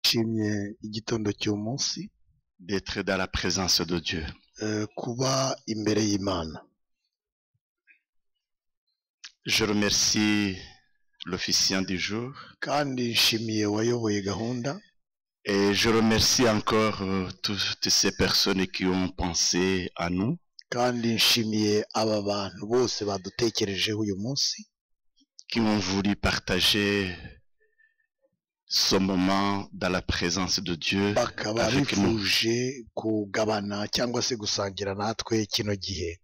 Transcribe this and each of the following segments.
nshimye igitondo cy'umunsi d'être dans la présence de Dieu. Kuba imbere y'Imana. Je remercie l'officiant du jour Kandi nshimiye wayoboye gahunda. et je remercie encore toutes ces personnes qui ont pensé à nous. Kandi nshimiye aba bantu bose badutekerejeho uyu munsi. Qui ont voulu partager ce moment dans la présence de Dieu bakaba bifuje kugabana cyangwa se gusangira natwe kino gihe.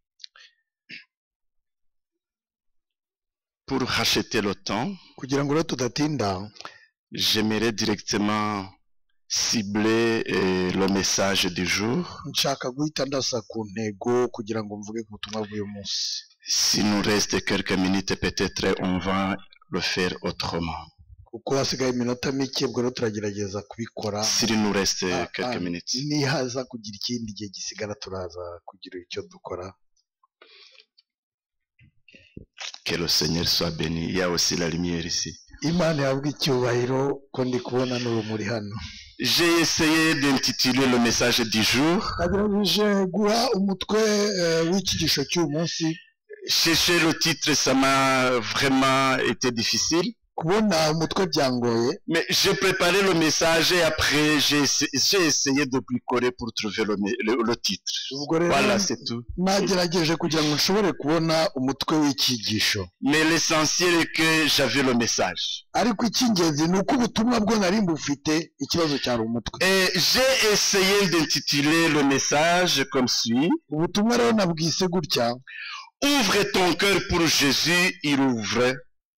Pour racheter le temps, kugira ngo tudatinda, j'aimerais directement cibler le message du jour. Nshaka guhita ndasa ku ntego kugira ngo mvuge ku butumwa bw'uyu munsi. Si nous reste quelques minutes, peut-être on va le faire autrement. Kuko hasigaye iminota mike, ubwo rero turagerageza kubikora. Si nous reste quelques minutes. Nihaza kugira ikindi gihe gisigara turaza kugira icyo dukora. Que le Seigneur soit béni. Il y a aussi la lumière ici. Imana yavuga icyubahiro ko ndi kubona n'urumuri hano. J'ai essayé d'intituler le message du jour. Nagerageje guha umutwe w'ikigisho cy'uyu munsi. Chercher le titre, ça m'a vraiment été difficile. Mais j'ai préparé le message et après j'ai essayé de bricoler pour trouver le titre. Voilà, c'est tout. Mais l'essentiel est que j'avais le message. Et j'ai essayé d'intituler le message comme suit. Ouvre ton cœur pour Jésus, il ouvre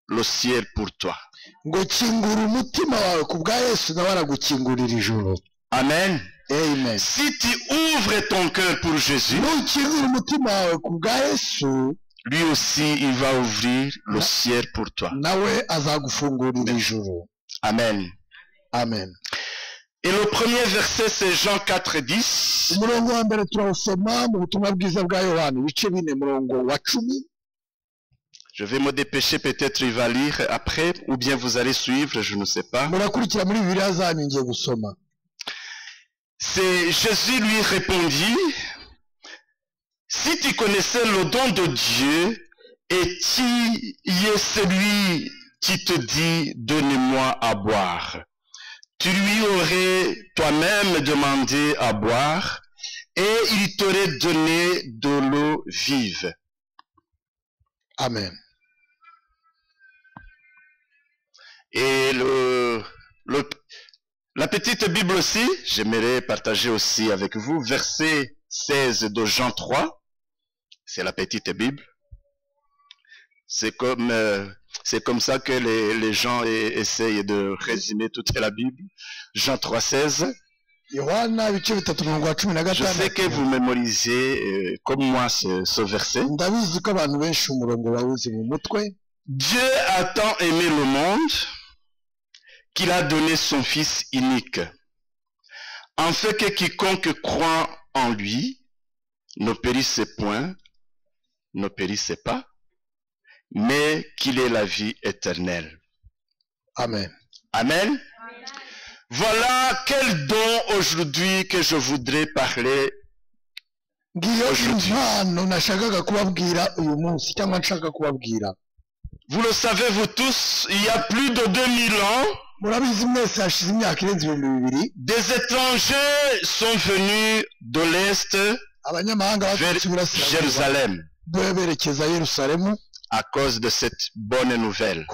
le ciel pour toi. Amen. Amen. Si tu ouvres ton cœur pour Jésus, lui aussi il va ouvrir le ciel pour toi. Amen. Amen. Et le premier verset c'est Jean 4:10. Je vais me dépêcher, peut-être il va lire après, ou bien vous allez suivre, je ne sais pas. C'est Jésus lui répondit, si tu connaissais le don de Dieu et qui est celui qui te dit, donne-moi à boire, tu lui aurais toi-même demandé à boire et il t'aurait donné de l'eau vive. Amen. Et la petite Bible aussi, j'aimerais partager aussi avec vous, verset 16 de Jean 3, c'est la petite Bible. C'est comme ça que les gens essayent de résumer toute la Bible. Jean 3:16. Je sais que vous mémorisez comme moi ce verset. Dieu a tant aimé le monde qu'il a donné son Fils unique, en fait que quiconque croit en lui ne périsse point, ne périsse pas, mais qu'il ait la vie éternelle. Amen. Amen. Voilà quel don aujourd'hui que je voudrais parler. Vous le savez vous tous, il y a plus de 2000 ans, des étrangers sont venus de l'Est vers Jérusalem à cause de cette bonne nouvelle.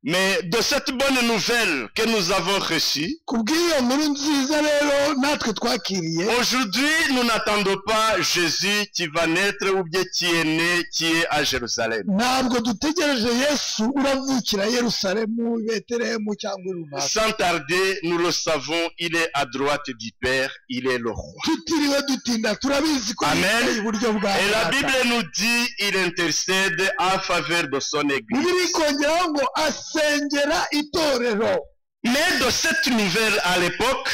Mais de cette bonne nouvelle que nous avons reçue, aujourd'hui nous n'attendons pas Jésus qui va naître ou bien qui est né, qui est à Jérusalem. Sans tarder, nous le savons, il est à droite du Père, il est le roi. Amen. Et la Bible nous dit, il intercède en faveur de son Église. Mais de cette nouvelle à l'époque,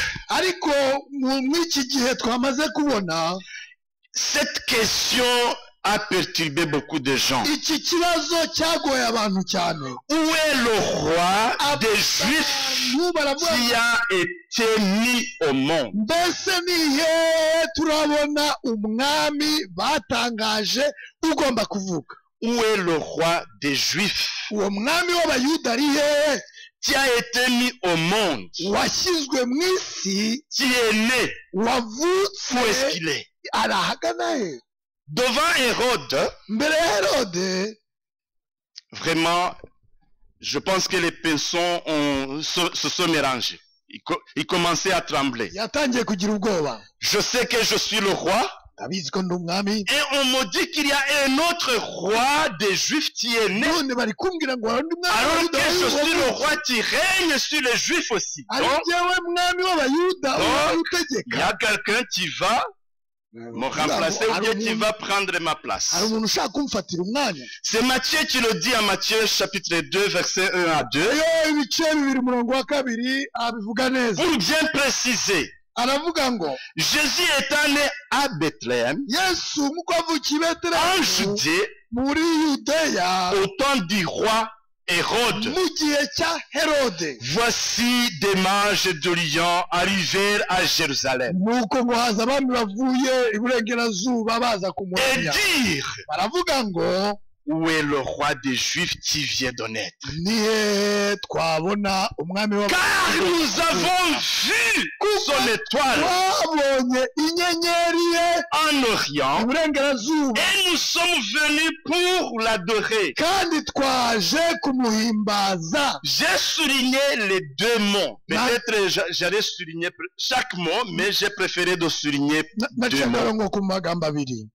cette question a perturbé beaucoup de gens. iki kibazo cyagoye abantu cyane. Où est le roi des Juifs qui a été mis au monde? Mbese ni hehe turabona umwami batangaje ugomba kuvuka? Où est le roi des Juifs Uwo mwami w'abayuda ari hehe? qui a été mis au monde? Washyizwe mu isi, Qui est né? wavutse, Où est-ce qu'il est? arahagana he? Devant Hérode, Mbere ya Herode, vraiment, je pense que les pinceaux se sont mélangés. Ils commençaient à trembler. yatangiye kugira ubwoba. Je sais que je suis le roi. Ndabizi ko ndi umwami. Et on me dit qu'il y a un autre roi des Juifs qui est né. None bari kumbwira ngo hari undi mwami Alors w'Abayuda que je suis le wavutse. roi qui règne sur les Juifs aussi. ari Donc, jyewe mwami w'Abayuda Donc, utegeka. il y a quelqu'un qui va me remplacer ou bien qui va prendre ma place. hari umuntu ushaka kumfatira umwanya. C'est Matthieu qui le dit en Matthieu chapitre 2, verset 1 à 2. iyo ibice bibiri umurongo wa kabiri abivuga neza. Pour bien préciser, aravuga ngo Jésus étant né à Bethléem, Yesu nk'uko avukiye i en Betelehemu Judée, muri Yudeya au temps du roi Hérode. mu gihe cya Herode. Voici des mages d'Orient arrivèrent à Jérusalem nuko ngo haza abami bavuye iburengerazuba baza et kumuramya. dirent, baravuga ngo où est le roi des Juifs qui vient de naître? ni he twabona umwami Car nous avons vu son étoile twabonye inyenyeri ye en Orient iburengerazuba et nous sommes venus pour l'adorer. kandi twaje kumuhimbaza. J'ai souligné les deux mots. Peut-être j'allais souligner chaque mot, mais j'ai préféré de souligner naciye deux mots. akarongo ku magambo abiri.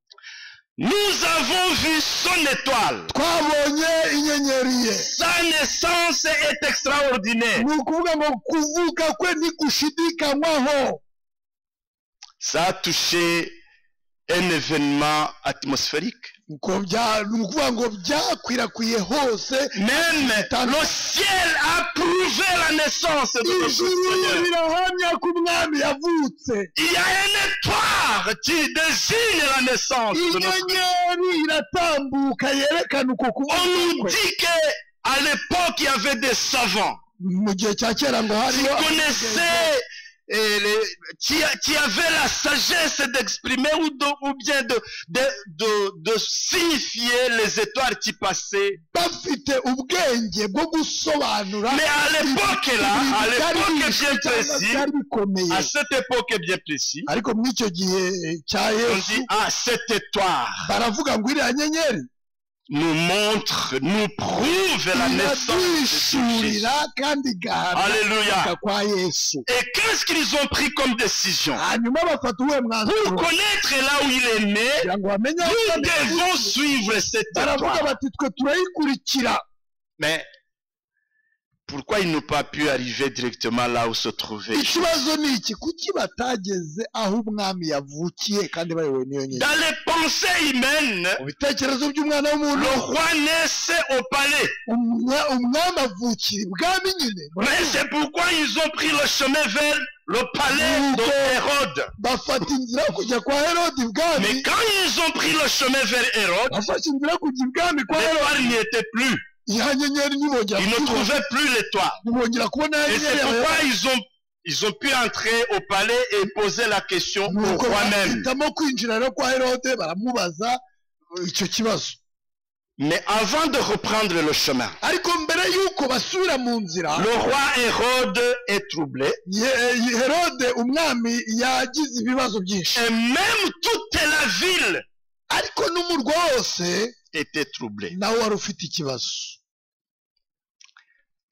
Nous avons vu son étoile. twabonye inyenyeri ye. Sa naissance est extraordinaire. ni ukuvuga ngo kuvuka kwe ntigushidikanywaho. Ça a touché un événement atmosphérique. ni ukuvuga ngo byakwirakwiye hose. Même le ciel a prouvé la naissance de notre ijuru Seigneur. rirahamya ko umwami yavutse. Il y a un étoile qui désigne la naissance de notre Seigneur. inyenyeri iratambuka yerekana uko On kuvuka nous kwe. dit qu'à l'époque, il y avait des savants mu gihe cya kera ngo qui hariho connaissaient, qui avaient la sagesse d'exprimer ou bien de signifier les étoiles qui passaient. bafite ubwenge bwo gusobanura. Mais à l'époque là, à l'époque bien précise, byari bikomeye. à cette époque bien précise, ariko muri icyo gihe cya on Yesu dit, ah, cette étoile baravuga ngo iriya nyenyeri nous montre, nous prouve la naissance de Jésus. iradwishurira kandi igahamya Alléluia. kwa Yesu. Et qu'est-ce qu'ils ont pris comme décision? hanyuma bafata uwe Pour mwanzuro connaître là où il est né, kugira ngo bamenye aho nous yavutse. devons suivre cette baravuga étoile. bati twe turayikurikira. Mais pourquoi ils n'ont pas pu arriver directement là où se trouvait Jésus? ikibazo ni iki? kuki batageze aho umwami yavukiye kandi bayobowe n'iyo nyenyeri? Dans les pensées humaines, mu bitekerezo by'umwana w'umuntu le roi naissait au palais. umwami avukira ibwami nyine. Mais c'est pourquoi ils ont pris le chemin vers le palais de Hérode. bafata inzira yo kujya kwa Herode ibwami. Mais quand ils ont pris le chemin vers Hérode, bafashe inzira yo kujya ibwami kwa Herode. l'étoile n'y était plus. ya nyenyeri ntibongera Ils ne trouvaient plus l'étoile. ntibongera kubona ya Et c'est nyenyeri. pourquoi ils ont pu entrer au palais et poser la question au nuko roi même. bahitamo kwinjira rero kwa Herode baramubaza icyo kibazo. Mais avant de reprendre le chemin, ariko mbere y'uko basubira mu nzira, le roi Hérode est troublé. Herode umwami yagize ibibazo byinshi. Et même toute la ville ariko n'umurwa wose était troublé. nawe wari ufite ikibazo.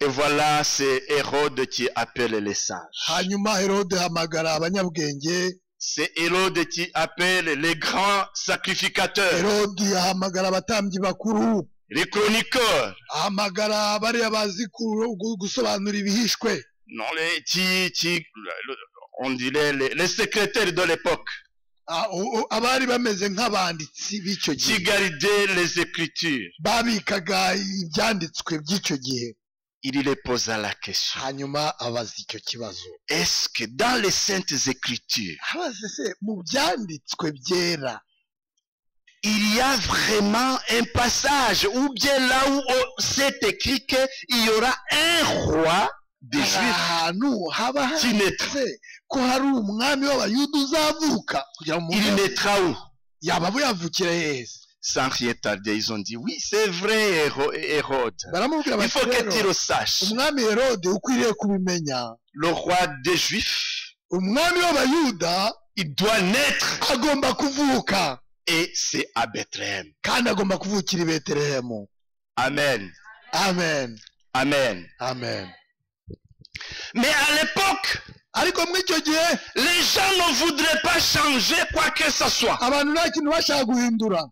Et voilà, c'est Hérode qui appelle les sages. hanyuma Herode ahamagara abanyabwenge. C'est Hérode qui appelle les grands sacrificateurs, Herode ahamagara abatambyi bakuru. les chroniqueurs. ahamagara bariya bazi gusobanura ibihishwe. Non, on dirait les secrétaires de l'époque abari bameze nk'abanditsi b'icyo qui gihe gardaient les Écritures. babikaga ibyanditswe by'icyo gihe. Il les posa la question. hanyuma abaza icyo kibazo. Est-ce que dans les saintes Écritures, abaza se mu byanditswe byera il y a vraiment un passage, ou bien là où c'est écrit qu'il y aura un roi des Juifs ahantu haba qui naîtra. handitse ko hari umwami w'abayuda uzavuka kugira ngo Il naîtra où? yaba yavukira heza. Sans rien tarder, ils ont dit, oui, c'est vrai, Hérode. Baramubwira Il bati faut que tu rero le saches. umwami Herode ukwiriye kubimenya, Le roi des Juifs, umwami w'abayuda il doit naître. agomba kuvuka Et c'est à Bethléem. kandi agomba kuvukira i Betelehemu. Amen. Amen, Amen. amen. Mais à l'époque, ariko muri icyo gihe les gens ne voudraient pas changer quoi que ce soit. abantu nta kintu bashaka guhindura,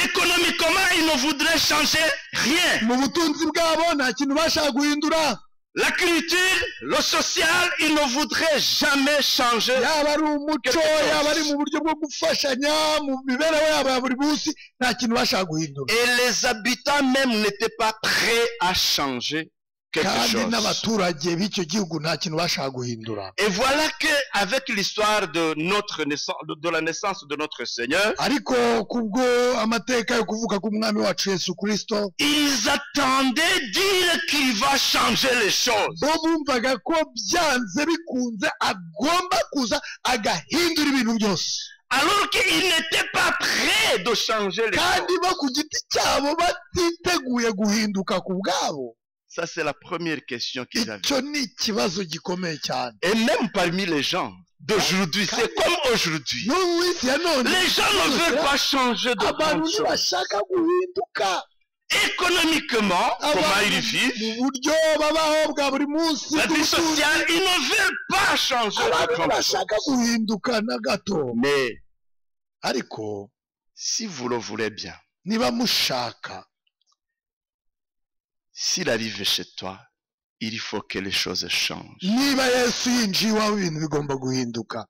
Économiquement, ils ne voudraient changer rien. mu butunzi bwabo nta kintu bashaka guhindura, La culture, le social, ils ne voudraient jamais changer. yaba ari umuco yaba ari mu buryo bwo gufashanya mu mibereho yabo ya buri munsi nta kintu bashaka guhindura, Et les habitants même n'étaient pas prêts à changer quelque kandi chose. n'abaturage b'icyo gihugu nta kintu bashaka guhindura. Et voilà que avec l'histoire de notre naissance, de la naissance de notre Seigneur, ariko kubwo amateka yo kuvuka k'umwami wacu Yesu Kristo, ils attendaient dire qu'il va changer les choses. bo bumvaga ko byanze bikunze agomba kuza agahindura ibintu byose, Alors qu'ils n'étaient pas prêts de changer les kandi choses. bo ku giti cyabo batiteguye guhinduka ku bwabo. Ça, c'est la première question qu'ils avaient. Icyo ni ikibazo gikomeye cyane. Et même parmi les gens d'aujourd'hui, c'est comme aujourd'hui. No mu isi ya none Les gens ne veulent pas changer de abantu grande chose. ntibashaka guhinduka, Économiquement, comment ils mu vivent, buryo babaho bwa buri munsi la vie bw'ubutunzi, sociale, ils ne veulent pas changer de abantu grande chose. ntibashaka guhinduka na gato. Mais Ariko si vous le voulez bien, niba mushaka, s'il arrive chez toi, il faut que les choses changent. niba Yesu yinjiye iwawe ibintu bigomba guhinduka.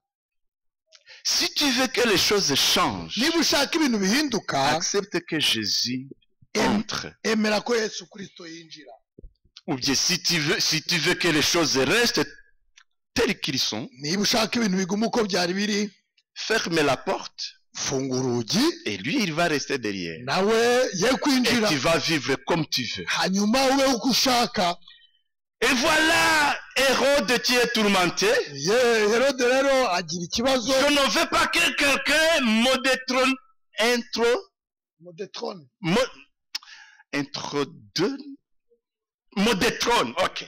Si tu veux que les choses changent, Niba ushaka ibintu bihinduka, accepte que Jésus entre. emera ko Yesu Kristo yinjira. Ou bien si tu veux que les choses restent telles qu'ils sont, Niba ushaka ibintu biguma uko byari biri, ferme la porte funga urugi, et lui, il va rester derrière. nawe ye Et kwinjira, tu vas vivre comme tu veux. hanyuma ube uko ushaka. Et voilà, Hérode qui est tourmenté. Herode rero agira ikibazo. Je ne veux pas que quelqu'un me détrône, me détrône, ok.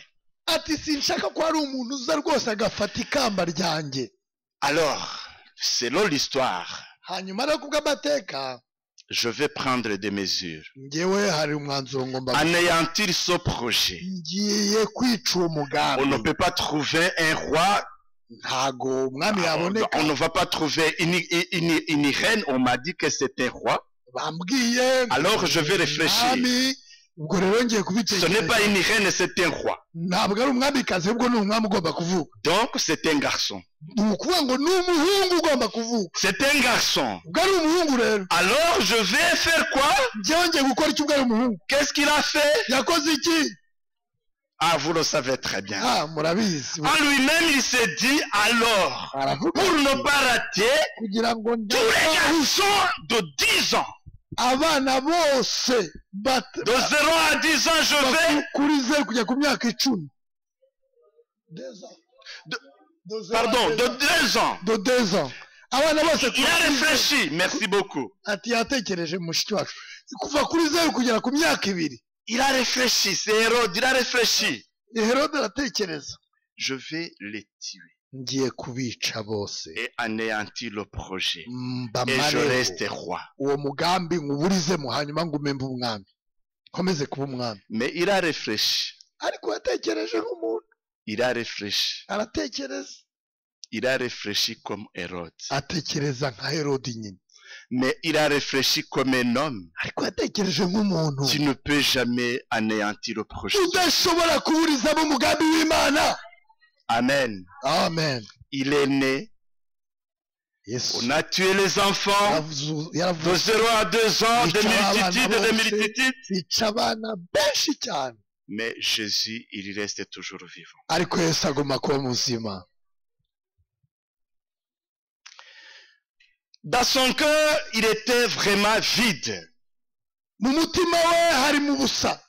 Ati sinshaka ko hari umuntu uza rwose agafata ikamba ryanjye. Alors, selon l'histoire, Hanyuma rero kubw'amateka, je vais prendre des mesures. ngewe hari umwanzuro ngomba Anéantir ce projet. ngiye kwica uwo On ne mugambi. peut pas trouver un roi. Ntago umwami yaboneka. On ne va pas trouver une reine. On m'a dit que c'est un roi. Bambwiye Alors je vais réfléchir. umwami, ubwo rero ngiye Ce n'est pas kubitekereza. une reine, c'est un roi. Ntabwo ari umwamikazi ahubwo ni umwami ugomba kuvuka. Donc c'est un garçon. Ni ukuvuga ngo ni umuhungu ugomba kuvuka. C'est un garçon. Ubwo ari umuhungu rero, Alors je vais faire quoi? njyewe ngiye gukora iki ubwo ari umuhungu? Qu'est-ce qu'il a fait? Yakoze iki? Ah, vous le savez très bien. Ah, murabizi. En lui-même, il s'est dit alors, Aravuga pour ati, ne pas rater, kugira ngo tous les garçons de 10 ans, abana bose de 0 à 10 ans, je vais, kuri 0 kujya ku myaka 10. pardon, de 2 ans. de 2 ans. Abana bose Il a réfléchi, merci beaucoup. ati yatekereje mushiki wacu kuva kuri 0 kugera ku myaka 2. Il a réfléchi, c'est Hérode, il a réfléchi. Herode aratekereza, Je vais les tuer ngiye kubica bose et anéantir le projet. Et je mbamareho reste roi. uwo mugambi nguburizemo hanyuma ngume mbe umwami, nkomeze kuba umwami. Mais il a réfléchi, Ariko yatekereje nk'umuntu, il a réfléchi, aratekereza, il a réfléchi comme Hérode. atekereza nka Herode nyine, Mais il a réfléchi comme un homme. ariko yatekereje nk'umuntu Tu ne peux jamais anéantir le projet. udashobora kuburizamo umugambi w'Imana. Amen. Amen. Il est né. Yesu On a tué les enfants de yaravuze 0 à 2 ans, des multitudes. bica abana benshi cyane, Mais Jésus, il reste toujours vivant. ariko Yesu agomba kuba muzima. Dans son cœur, il était vraiment vide. mu mutima we harimo ubusa.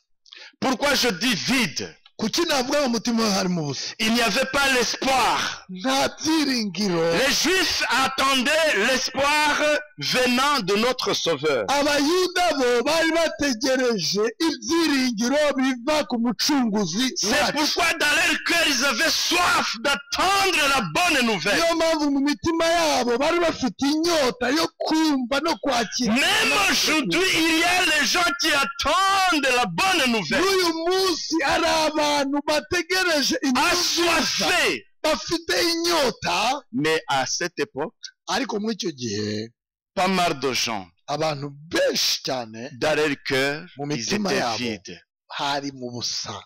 Pourquoi je dis vide? Kuki navuga mu mutima we harimo ubusa? Il n'y avait pas l'espoir. Nta byiringiro. Les Juifs attendaient l'espoir venant de notre Sauveur. Abayuda bo bari bategereje ibyiringiro biva ku mucunguzi C'est wacu. pourquoi dans leur cœur, ils avaient soif d'attendre la bonne nouvelle. Niyo mpamvu mu mitima yabo bari bafite inyota yo kumva no kwakira. Même aujourd'hui, il y a les gens qui attendent la bonne nouvelle. N'uyu munsi ari abantu bategereje inkuru nziza, Assoiffés. bafite inyota. Mais à cette époque, Ariko muri icyo gihe pas mal de gens, abantu benshi cyane dans leur cœur, mu ils mitima étaient yabo vides. hari mu busa.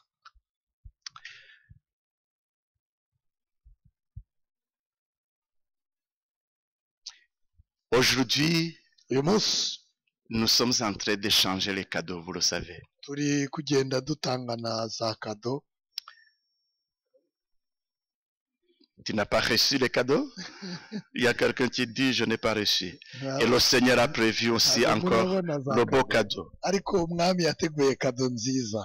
Aujourd'hui, Uyu munsi nous sommes en train d'échanger les cadeaux, vous le savez. turi kugenda dutangana za kado. Tu n'as pas reçu les cadeaux? Il y a quelqu'un qui dit, je n'ai pas reçu. Et le Seigneur a prévu aussi encore le beau cadeau. Ariko umwami yateguye kado nziza.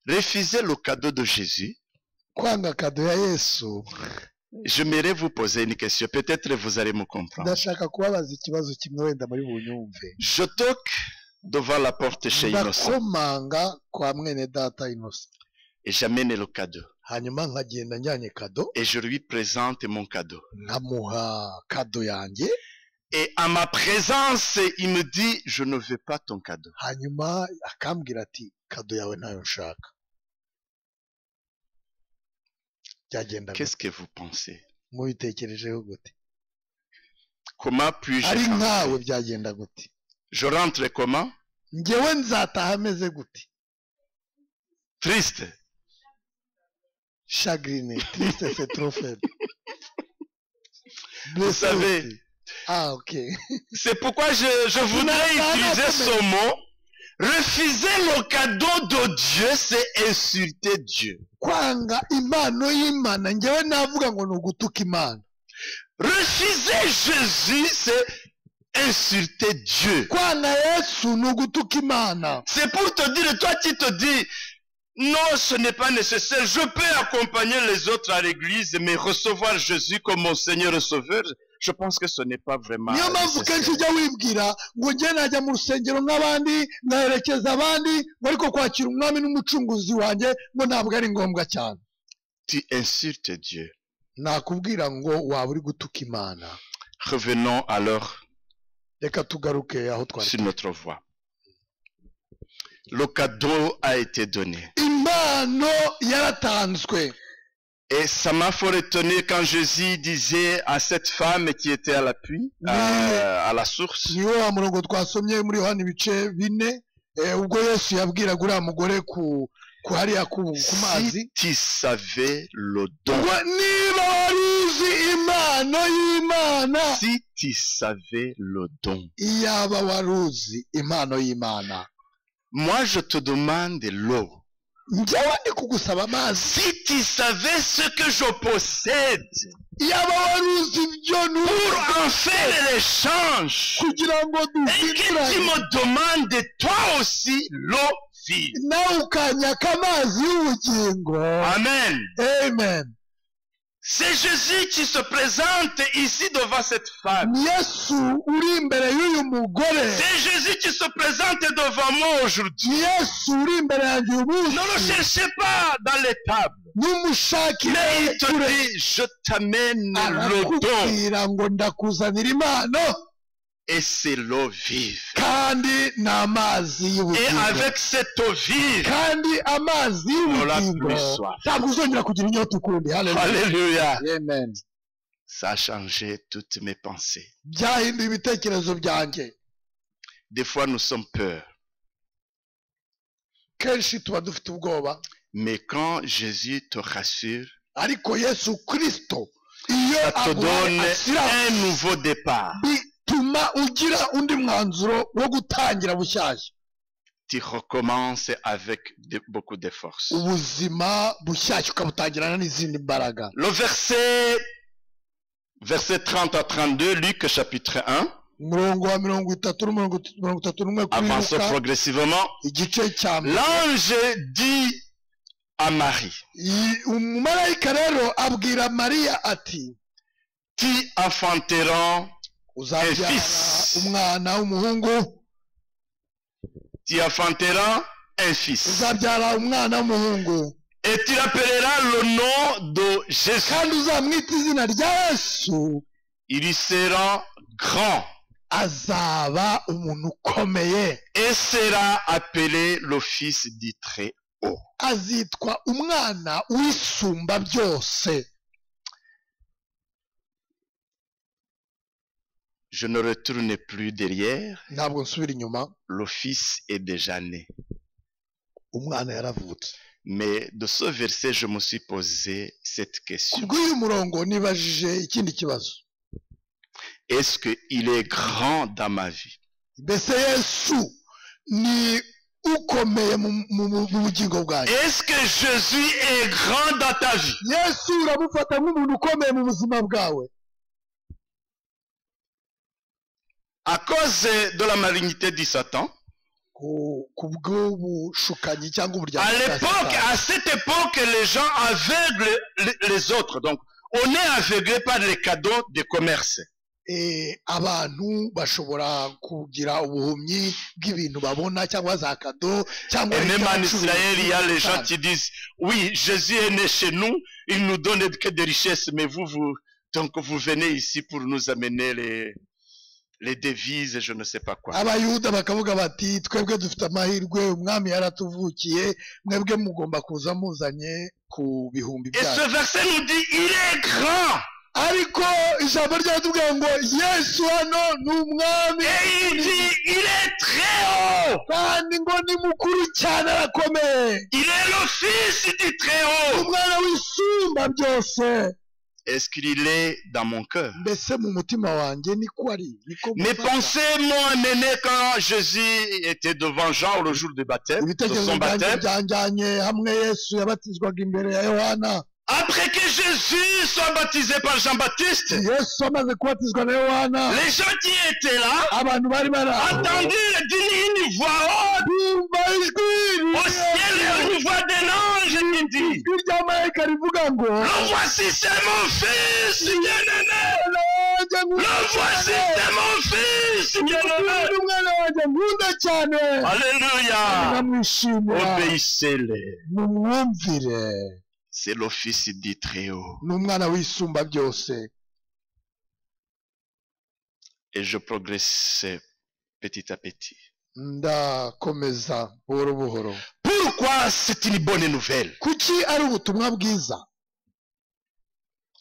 Refusez le cadeau de Jésus. Kwanga kado ya Yesu. J'aimerais vous poser une question. Peut-être vous allez me comprendre. Ndashaka kubabaza ikibazo kimwe wenda muri bunyumve. Je toque devant la porte chez Innocent Ndakomanga kwa mwene data Innocent. et j'amène le cadeau. Hanyuma nkagenda njyanye kado, Et je lui présente mon cadeau. nkamuha kado yanjye. Et à ma présence, il me dit, je ne veux pas ton cadeau. Hanyuma akambwira ati kado yawe ntayo nshaka. Byagenda Qu'est-ce que vous pensez? mubitekerejeho gute? Comment puis-je Ari nkawe rentrer? byagenda gute? Je rentre comment? Njyewe nzataha ameze gute? Triste. Chagriné, triste, c'est trop faible. Vous Blessé savez, aussi. Ah, ok. c'est pourquoi je voudrais utiliser ce mot. Refuser le cadeau de Dieu, c'est insulter Dieu. Kwanga impano y'Imana, njyewe navuga ngo ni ugutuka Imana. Refuser Jésus, c'est insulter Dieu. Kwanga Yesu ni ugutuka Imana. C'est pour te dire, toi qui te dis, non, ce n'est pas nécessaire. Je peux accompagner les autres à l'église, mais recevoir Jésus comme mon Seigneur et Sauveur, je pense que ce n'est pas vraiment Niyo mpamvu kenshi nécessaire. ujya wibwira ngo njye najya mu rusengero nk'abandi ngaherekeza abandi ngo ariko kwakira umwami n'umucunguzi wanjye ngo ntabwo ari ngombwa cyane. Tu insultes Dieu. Nakubwira ngo waba uri gutuka Imana. Revenons alors Reka tugaruke aho twari. sur notre voie. Le cadeau a été donné. Impano yaratanzwe. Et ça m'a fort étonné quand Jésus disait à cette femme qui était à la puits, à la source, Niwo wa murongo twasomye muri Yohana ibice 4, ubwo Yesu yabwiraga uriya mugore ku hariya ku mazi. si tu savais le don, Ngo niba wari uzi impano y'Imana, si tu savais le don, iyaba wari uzi impano y'Imana, moi je te demande l'eau. njyewe ndi kugusaba amazi. Si tu savais ce que je possède Iyaba wari uzi ibyo pour en faire l'échange, kugira ngo et que tu duhinduranye, me demandes toi aussi l'eau vive. nawe ukanyaka amazi y'ubugingo. Amen. Amen. C'est Jésus qui se présente ici devant cette femme. Yesu uri imbere y'uyu mugore. C'est Jésus qui se présente devant moi aujourd'hui. Yesu uri imbere yanjye uyu munsi. Ne le cherchez pas dans les tables. N'umushakire Mais il te kure. dit, je t'amène le don. Arakubwira ngo ndakuzanira impano Et c'est l'eau vive. kandi ni amazi Et y'ubugingo. avec cette eau vive, Kandi amazi n'aura y'ubugingo plus soif. ntabwo uzongera kugira inyota ukundi. Haleluya. Alléluia. Amen. Ça a changé toutes mes pensées. Byahinduye ibitekerezo byanjye. Des fois, nous sommes peur. Kenshi tuba dufite ubwoba, Mais quand Jésus te rassure, ariko Yesu Kristo iyo ça te donne aguhaye assurance, un nouveau départ. bituma ugira undi mwanzuro wo gutangira bushyashya. Tu recommences avec beaucoup de force. Ubuzima bushyashya ukabutangirana n'izindi mbaraga. Le verset 30 à 32, Luc chapitre 1. umurongo wa 30 n'umurongo 31 kuri Avançons Luka progressivement. igice cya mbere. L'ange dit à Marie, Umumarayika rero abwira Mariya ati tu enfanteras un uzabyara fils. umwana w'umuhungu, Tu enfanteras un fils. uzabyara umwana w'umuhungu Et tu l'appelleras le nom de Jésus. kandi uzamwita izina rya Yesu. Il y sera grand Azaba umuntu ukomeye, et sera appelé le fils du Très-Haut. azitwa umwana w'isumba byose. Je ne retourne plus derrière. Ntabwo nsubira inyuma, Le fils est déjà né. umwana yaravutse. Mais de ce verset, je me suis posé cette question. Kubw'uyu murongo nibajije ikindi kibazo. Est-ce qu'il est grand dans ma vie? Mbese Yesu ni ukomeye mu bugingo bwanjye? Est-ce que Jésus est grand dans ta vie? Yesu uramufata nk'umuntu ukomeye mu buzima bwawe? À cause de la malignité du Satan, Kubw'ubushukanyi cyangwa à uburyarya bwa l'époque, Satani. à cette époque, les gens aveuglent les autres. Donc, on est aveuglé par les cadeaux de commerce. Abantu bashobora kugira ubuhumyi bw'ibintu babona cyangwa za kado cyangwa Et même en iby'abacuruzi. Israël, il y a les gens qui disent, oui, Jésus est né chez nous, il nous donne que des richesses, mais donc vous venez ici pour nous amener les devises, je ne sais pas quoi. Abayuda bakavuga bati twebwe dufite amahirwe, umwami yaratuvukiye, mwebwe mugomba kuza muzanye ku bihumbi Et ce byacu. verset nous dit, il est grand. Ariko ijambo ryatubwira ngo Yesu hano ni umwami Et il dit, il est très haut. kandi ngo ni mukuru cyane, arakomeye, Il est le fils du Très-Haut. umwana w'isumba byose. Est-ce qu'il est dans mon cœur? Mbese mu mutima wanjye niko ari, niko Mes mufata. pensées m'ont amené quand Jésus était devant Jean le jour du baptême, de Ibitekerezo son byanjye baptême. byanjyanye hamwe Yesu yabatizwaga imbere ya Yohana. Après que Jésus soit baptisé par Jean-Baptiste, Yesu amaze kubatizwa na Yohana, les gens qui étaient là abantu bari entendirent une voix haute bumva ijwi au ciel, une voix d'un ange qui dit, ijwi rya marayika rivuga ngo le voici, c'est mon fils bien-aimé. Le voici, c'est mon fils bien-aimé. umwana wanjye nkunda cyane, Alléluia. ndamwishimira, Obéissez-les. mumwumvire. C'est le fils du Très-Haut. Ni umwana w'isumba byose. Et je progresse petit à petit. Ndakomeza buhoro buhoro. Pourquoi c'est une bonne nouvelle? Kuki ari ubutumwa bwiza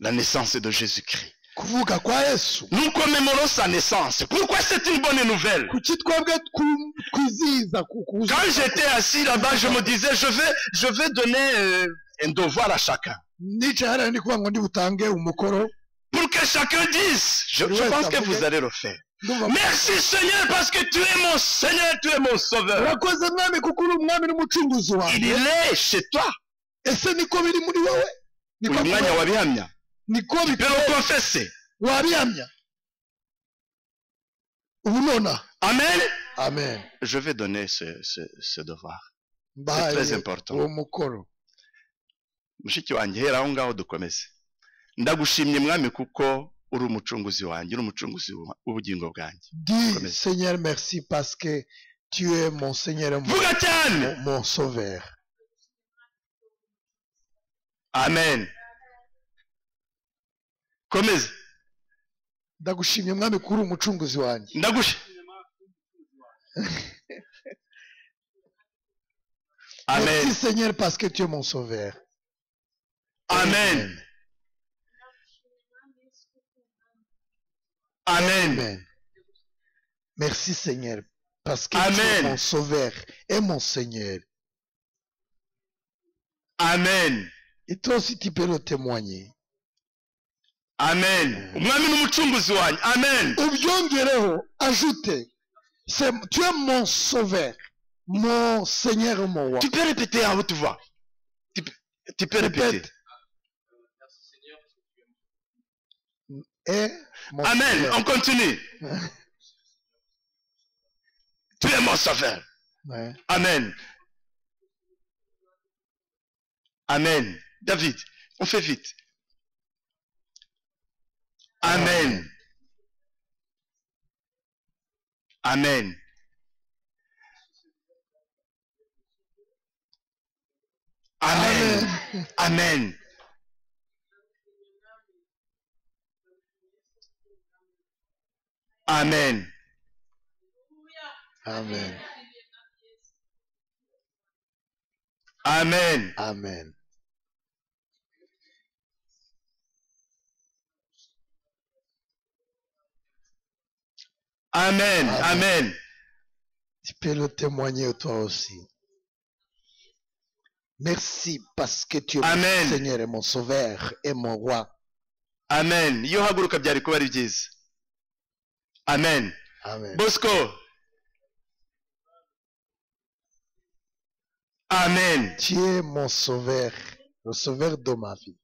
La naissance de Jésus-Christ. kuvuga kwa Yesu? Nous commémorons sa naissance. Pourquoi c'est une bonne nouvelle? Kuki twebwe twizihiza kuza? Quand j'étais assis là-bas, je me disais, je vais donner un devoir à chacun. Nicaye hariya ndi kuvuga ngo ndi butange umukoro. Pour que chacun dise, je pense que vous allez le faire. Merci Seigneur parce que tu es mon Seigneur, tu es mon Sauveur. Urakoze mwami kuko uri umwami n'umucunguzi Il wanjye. est chez toi. Ese niko biri muri wowe? Niko Uyu mwanya wabihamya. niko Tu peux le confesser. wabihamya? Ubu nona. Amen. Amen. Je vais donner ce devoir. C'est Mbahaye très important. uwo mukoro. Mushiki wanjye hera aho ngaho dukomeze. Ndagushimye mwami kuko uri umucunguzi wanjye, uri umucunguzi w'ubugingo bwanjye. Dis Seigneur merci parce que tu es mon Seigneur et Vuga cyane. mon Sauveur. Amen. Komeza. Ndagushimye mwami kuri umucunguzi wanjye. Amen. Merci Seigneur parce que tu es mon Sauveur. Amen. Amen. Amen. Merci Seigneur parce que tu Amen. es mon Sauveur et mon Seigneur. Amen. Et toi aussi tu peux le témoigner. Amen. Umwami n'umucunguzi wanjye. Amen. Ubyongereho, ajoute. Tu es mon Sauveur, mon Seigneur et mon roi. Tu peux répéter à haute voix. Tu peux répéter. Et mon Amen. Seigneur. On continue. Tu es mon sauveur. Ouais. Amen. Amen. David, on fait vite. Amen. Amen. Amen. Amen. Amen. Amen. Amen. Amen. Amen. Amen. Tu peux le témoigner toi aussi. Merci parce que tu es Amen. mon Seigneur et mon Sauveur et mon Roi. Amen. Iyo haguruka byari kuba ari byiza. Amen. Amen. Bosco. Amen. Tu es mon Sauveur, le Sauveur de ma vie.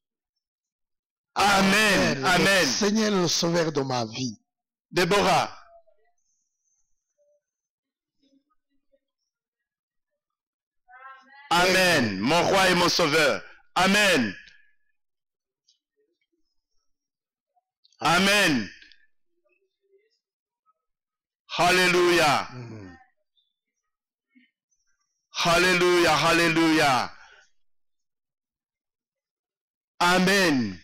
Amen. Amen. Le Seigneur est le Sauveur de ma vie. Déborah. Amen. Mon roi et mon sauveur. Amen. Amen. Hallelujah. Hallelujah. Hallelujah. Amen.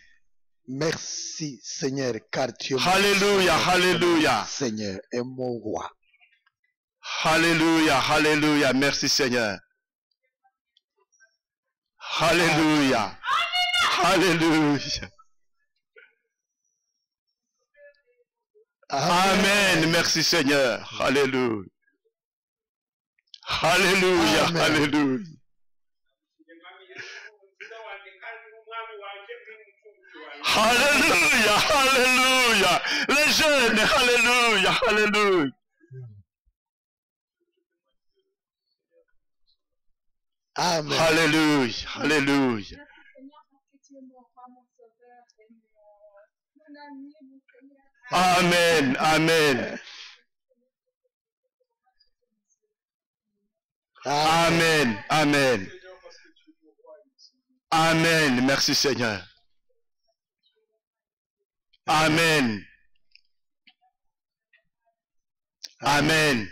Merci Seigneur car tu es Hallelujah. Hallelujah. Seigneur et mon Roi. Hallelujah. Hallelujah. Merci Seigneur. Hallelujah. Hallelujah. Amen. Merci Seigneur. Hallelujah. Hallelujah. Amen. Hallelujah. Hallelujah. Hallelujah. Les jeunes. Hallelujah. Hallelujah. Amen. Hallelujah. Hallelujah. Amen. Amen. Amen. Amen. Amen. Merci Seigneur. Amen. Amen.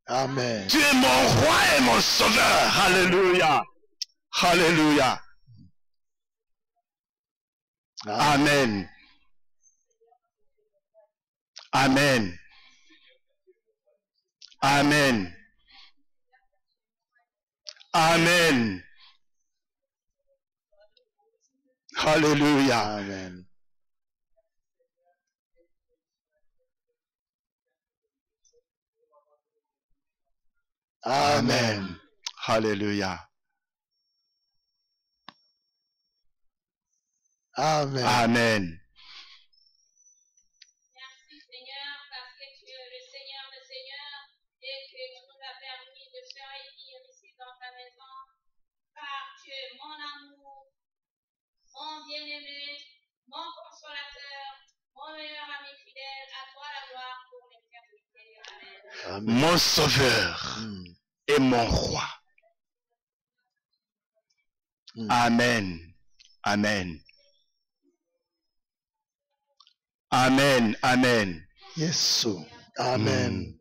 Amen. Tu es mon roi et mon sauveur. Alléluia. Alléluia. Amen. Amen. Amen. Amen. Alléluia. Amen. Amen. Alléluia. Amen. Amen. Merci Seigneur parce que tu es le Seigneur des Seigneurs et que tu nous as permis de se réunir ici dans ta maison car tu es mon amour, mon bien-aimé, mon consolateur, mon meilleur ami fidèle, à toi la gloire pour l'éternité. Amen. Amen. Mon sauveur et mon roi. Amen. Amen. Amen. Amen. Yesu. Amen.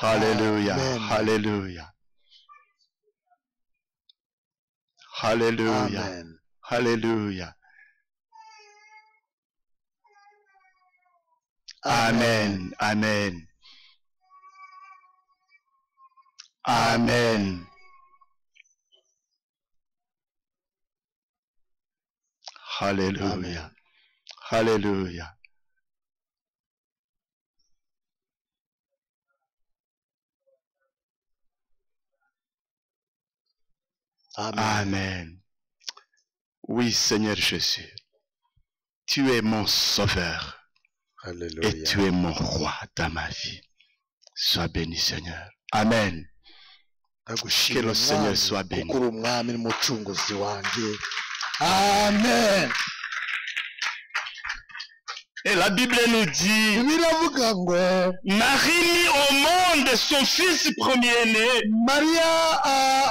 Hallelujah. Amen. Hallelujah. Hallelujah. Amen. Hallelujah. Amen. Amen. Amen. Hallelujah. Hallelujah. Amen. Amen. Oui, Seigneur Jésus, tu es mon sauveur et Alléluia. tu es mon roi dans ma vie. Sois béni, Seigneur. Amen. Que le Seigneur soit béni. kuko uri umwami n'umucunguzi wanjye. Amen. Et la Bible nous dit, biravuga ngo Marie mit au monde son fils premier-né, mariya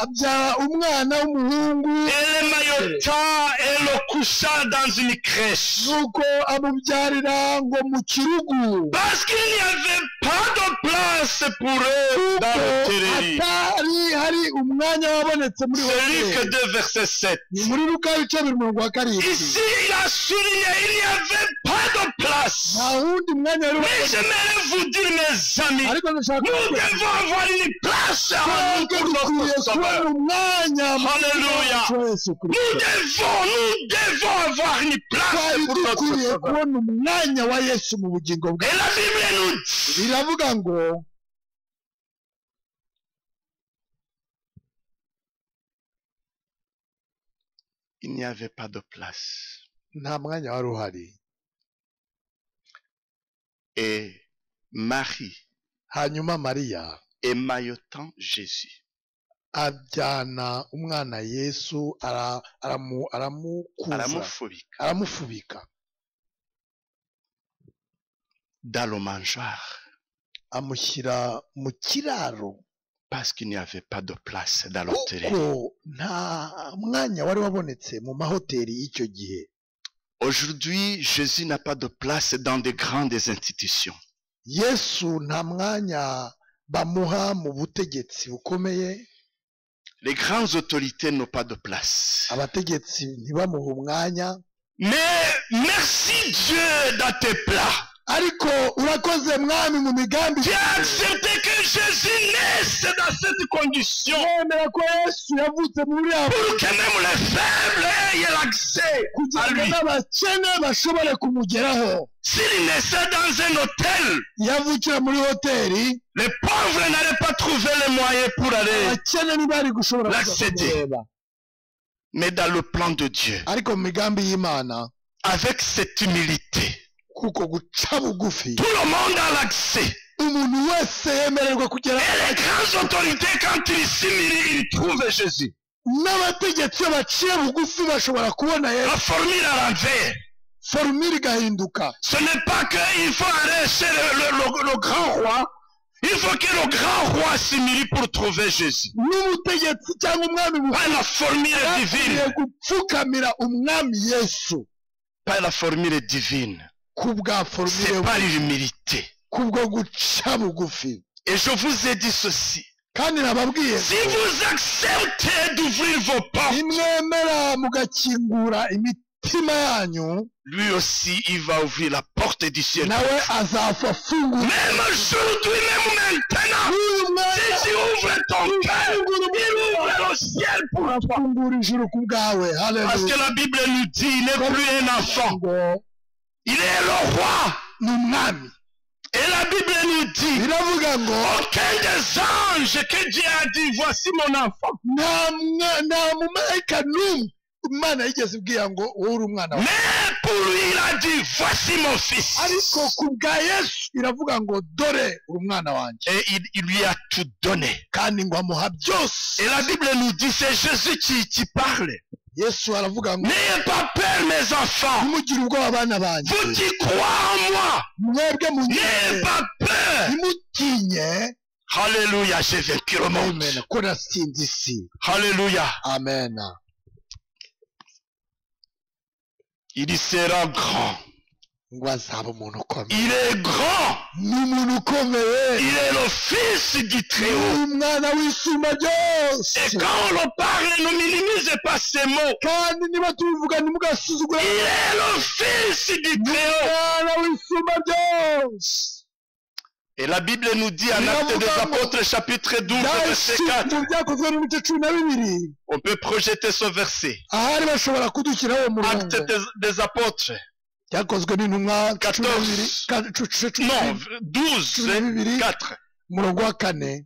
abyara umwana w'umuhungu et le maillota et le coucha dans une crèche. nuko amubyarira ngo mu kirugu Parce qu'il n'y avait pas de place pour eux dans le terrerie. atari hari umwanya wabonetse muri C'est Luc hoteli 2, verset 7. ni muri Luka ibice 2:7 Ici, il a souligné, il n'y avait pas de place. nta wundi mwanya wari Mais j'aimerais vous dire, mes amis, ariko ndashaka nous devons avoir une place à nous twebwe pour dukwiye notre kubona Sauveur. umwanya mu Alléluia. Kristo Yesu Kristo Nous devons avoir une place twari pour notre dukwiye Sauveur. kubona umwanya wa Yesu mu bugingo bwe Et la Bible nous dit, biravuga ngo il n'y avait pas de place. nta mwanya wari uhari Et Marie, hanyuma Mariya émaillotant Jésus, ajyana umwana Yesu aramukuza aramufubika dans le mangeoire, amushyira mu kiraro parce qu'il n'y avait pas de place dans l'hôtellerie. kuko nta mwanya wari wabonetse mu mahoteli y'icyo gihe. Aujourd'hui, Jésus n'a pas de place dans de grandes institutions. Yesu nta mwanya bamuha mu butegetsi bukomeye, Les grandes autorités n'ont pas de place. abategetsi ntibamuha umwanya, Mais merci Dieu dans tes plats. ariko urakoze mwami mu migambi Tu as accepté que Jésus naisse dans cette condition yemera ko Yesu yavutse muri abo pour que même les faibles aient l'accès kugira à ngo lui. n'abakene bashobore kumugeraho. S'il naissait dans un hôtel, Yavukira muri hoteli, les pauvres n'allaient pas trouver les moyens pour aller. abakene ntibari gushobora kuza L'accéder. kumureba. Mais dans le plan de Dieu, Ariko mu migambi y'Imana, avec cette humilité, kuko guca bugufi tout le monde a l'accès. umuntu wese yemererwa kugera, Et les grandes autorités, quand ils s'humilient, ils trouvent Jésus. n'abategetsi iyo baciye bugufi bashobora kubona Yesu. La formule à l'envers. Formule igahinduka. Ce n'est pas qu'il faut aller chez le grand roi. Il faut que le grand roi s'humilie pour trouver Jésus. N'umutegetsi cyangwa umwami Pas la formule divine. bukwiriye gupfukamira umwami Yesu Pas la formule divine. ku bwa C'est formule, pas l'humilité. kubwo guca bugufi. Et je vous ai dit ceci. Kandi nababwiye Si vous acceptez d'ouvrir vos portes, nimwemera mugakingura imitima yanyu, lui aussi, il va ouvrir la porte du ciel. nawe azapfa afungura. Même aujourd'hui, même maintenant, N'uyu mwanya si tu ouvres ton cœur, il ouvre le ciel pour toi. afungura ijuru ku bwawe. Parce que Haleluya. la Bible nous dit, il n'est plus un enfant. Ngo Il est le roi. ni umwami. Et la Bible nous dit, Biravuga ngo aucun des anges que Dieu a dit, voici mon enfant. nta mumarayika n'umwe Imana yigeze ibwira ngo wowe uri umwana wawe. Mais pour lui, il a dit, voici mon fils. Ariko ku bwa Yesu iravuga ngo dore uri umwana wanjye, Et il lui a tout donné. kandi ngo amuha byose. Et la Bible nous dit, c'est Jésus qui parle. Yesu aravuga ngo N'ayez pas peur, mes enfants. ntimugire ubwoba bana banjye, Vous qui croyez en moi, mwebwe n'ayez munyere, pas peur. ntimutinye. Alléluia, j'ai vaincu le monde. Amen. Ko natsinze isi. Alléluia. Amen. Il sera grand. Ngo azaba umuntu ukomeye. Il est grand. Ni umuntu ukomeye. Il est le fils du Ni Très-Haut. umwana w'isumba ryose. Et quand on le parle, ne minimisez pas ces mots. Kandi niba tubivuga ntimugasuzugure. Il est le fils du Très-Haut. Umwana w'isumba ryose. Et la Bible nous dit en Actes des Apôtres, chapitre 12, verset 4. mu byakozwe n'ibice 12, On peut projeter ce verset. ahari bashobora kudushyiraho mu Actes murongo. des Apôtres. Byakozwe n'intumwa 14. Non, 12, 4. umurongo wa 4.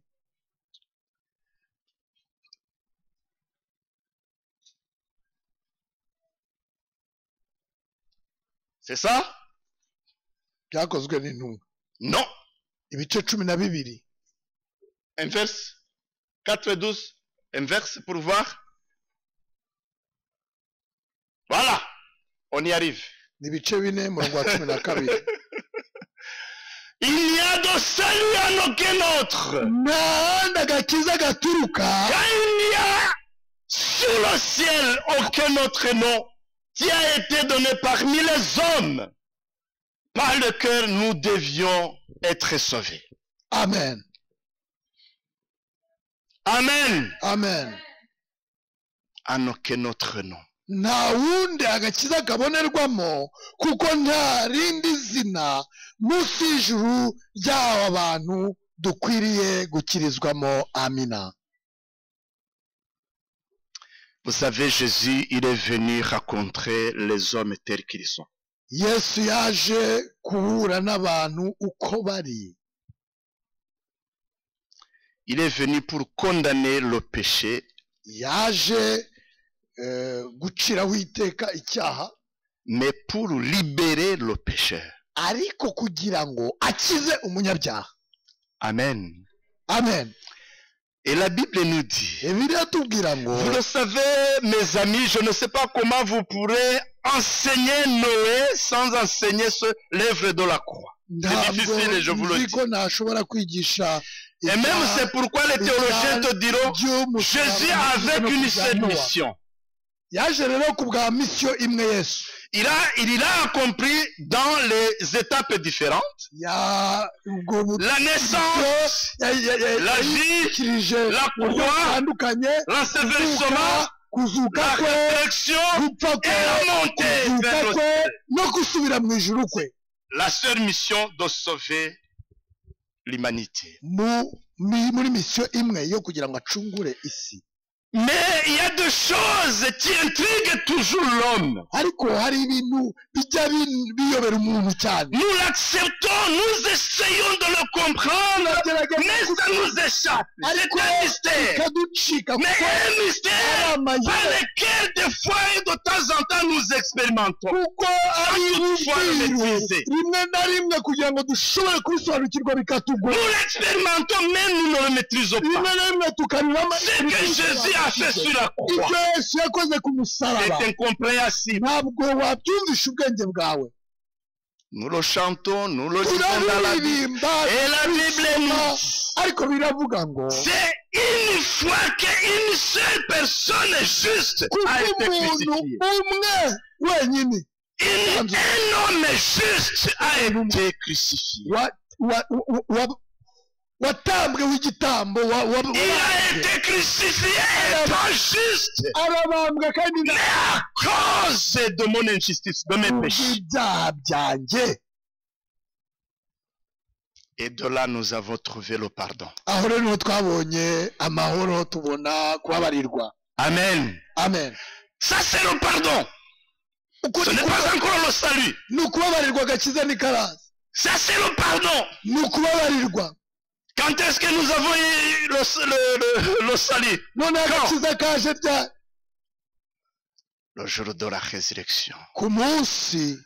C'est ça? Byakozwe n'intumwa Non. ibice 12. Inverse. 4, 12. Inverse pour voir. Voilà. On y arrive. ni ibice 4 umurongo wa 12. Il n'y a de salut en aucun autre. nta handi agakiza gaturuka Car il n'y a sur le ciel aucun autre nom qui a été donné parmi les hommes par lequel nous devions être sauvés. amen Amen. amen En aucun autre nom. nta wundi agakiza kabonerwamo kuko nta rindi zina munsi y'ijuru ry'aba bantu dukwiriye gukirizwamo. amina. Vous savez, Jésus, il est venu rencontrer les hommes tels qu'ils sont. yesu yaje guhura n'abantu uko bari. Il est venu pour condamner le péché, yaje guciraho iteka icyaha, mais pour libérer le pécheur. ariko kugira ngo akize umunyabyaha. Amen. amen. Et la Bible nous dit, bibiliya tubwira ngo, vous le savez, mes amis, je ne sais pas comment vous pourrez enseigner Noé sans enseigner l'œuvre de la croix. C'est difficile et je vous le dis. ko ntashobora kwigisha. Et même c'est pourquoi les théologiens te diront, Jésus avait une seule mission. yaje rero ku bwa misiyo imwe Yesu. Il a accompli dans les étapes différentes. La naissance, la vie, la croix, l'ensevelissement, la résurrection et la montée vers le ciel. no gusubira mu ijuru kwe. La seule mission de sauver l'humanité. muri misiyo imwe yo kugira ngo acungure isi. Mais il y a des choses qui intriguent toujours l'homme. ariko hari ibintu bijya biyobera umuntu cyane. Nous l'acceptons, nous essayons de le comprendre, mais ça nous échappe. C'est un mystère. kaducika Mais un mystère par lequel des fois et de temps en temps nous expérimentons. kuko ari ubwiru rimwe na rimwe kugira ngo dushobore kubisobanukirwa bikatugora. Nous l'expérimentons, mais nous ne le maîtrisons pas. rimwe na rimwe tukariramo Ce que Jésus a fait sur la croix, ibyo Yesu yakoze ku musaraba c'est incompréhensible. ntabwo wabyumvisha ubwenge bwawe. Nous le chantons, nous le disons dans la Bible. Et la Bible nous dit, ariko biravuga ngo, c'est une fois qu'une seule personne juste a été crucifiée. umwe wenyine, Un homme juste a été crucifié. watambwe w'igitambo, Il a été crucifié étant juste, arabambwa kandi mais à cause de mon injustice, de mes péchés. ibyaha byanjye. Et de là, nous avons trouvé le pardon. aho rero niho twabonye amahoro, tubona kubabarirwa. Amen. amen. Ça, c'est le pardon. Ce n'est pas encore le salut. ni ukubabarirwa, agakiza ni karaza. Ça, c'est le pardon. ni ukubabarirwa. Quand est-ce que nous avons eu le salut? none agakiza kaje ryari? Le jour de la résurrection. ku munsi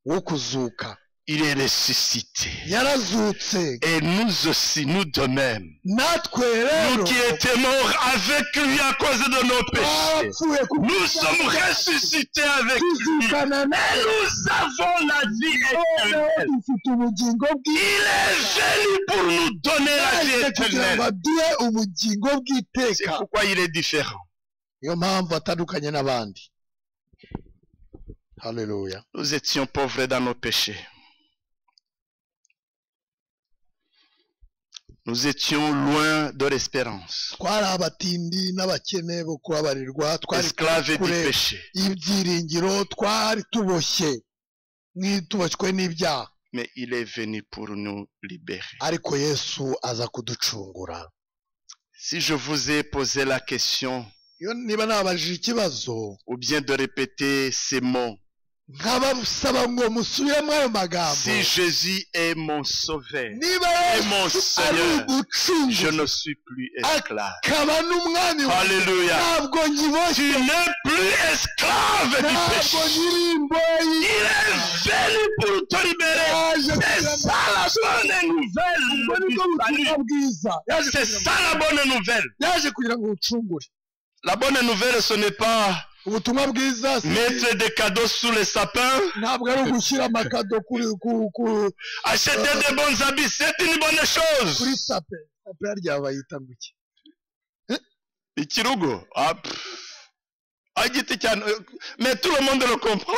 wo kuzuka. Il est ressuscité. yarazutse. Et nous aussi, nous de même. natwe rero Nous qui étions morts avec lui à cause de nos péchés. twapfuye ku Nous sommes ressuscités avec lui. Et nous avons la vie éternelle. dufite ubugingo Il est venu pour nous donner la vie bw'Imana kugira ngo éternelle. aduhe ubugingo C'est bw'iteka. pourquoi il est différent. niyo mpamvu atandukanye n'abandi. haleluya. Nous étions pauvres dans nos péchés. Nous étions loin de l'espérance. twari abatindi n'abakene bo kubabarirwa, twari Esclaves du kure péché. y'ibyiringiro, twari tuboshywe n'ibyaha. Mais il est venu pour nous libérer. ariko Yesu aza kuducungura. Si je vous ai posé la question, iyo niba nabajije ikibazo, ou bien de répéter ces mots, nkabasaba ngo musubiremo ayo magambo, si Jésus est mon sauveur, niba et mon Yesu ari Seigneur, je ugucunguza ne suis plus esclave. akaba n'umwami wawe, Alléluia. ntabwo nyiboshye, Tu n'es plus esclave du ntabwo péché. nyiri imboyi. Il est venu pour te libérer. C'est ça la bonne nouvelle du salut. bwiza C'est ça la bonne nouvelle. yaje kugira ngo ucungure. La bonne nouvelle, ce n'est pas ubutumwa bwiza mettre des cadeaux sous les sapins, ntabwo ari ugushyira amakado kuri acheter des bons habits, c'est une bonne chose. kuri sape harya bayita ngo iki Ikirugo, agiti cyane, mais tout le monde le comprend.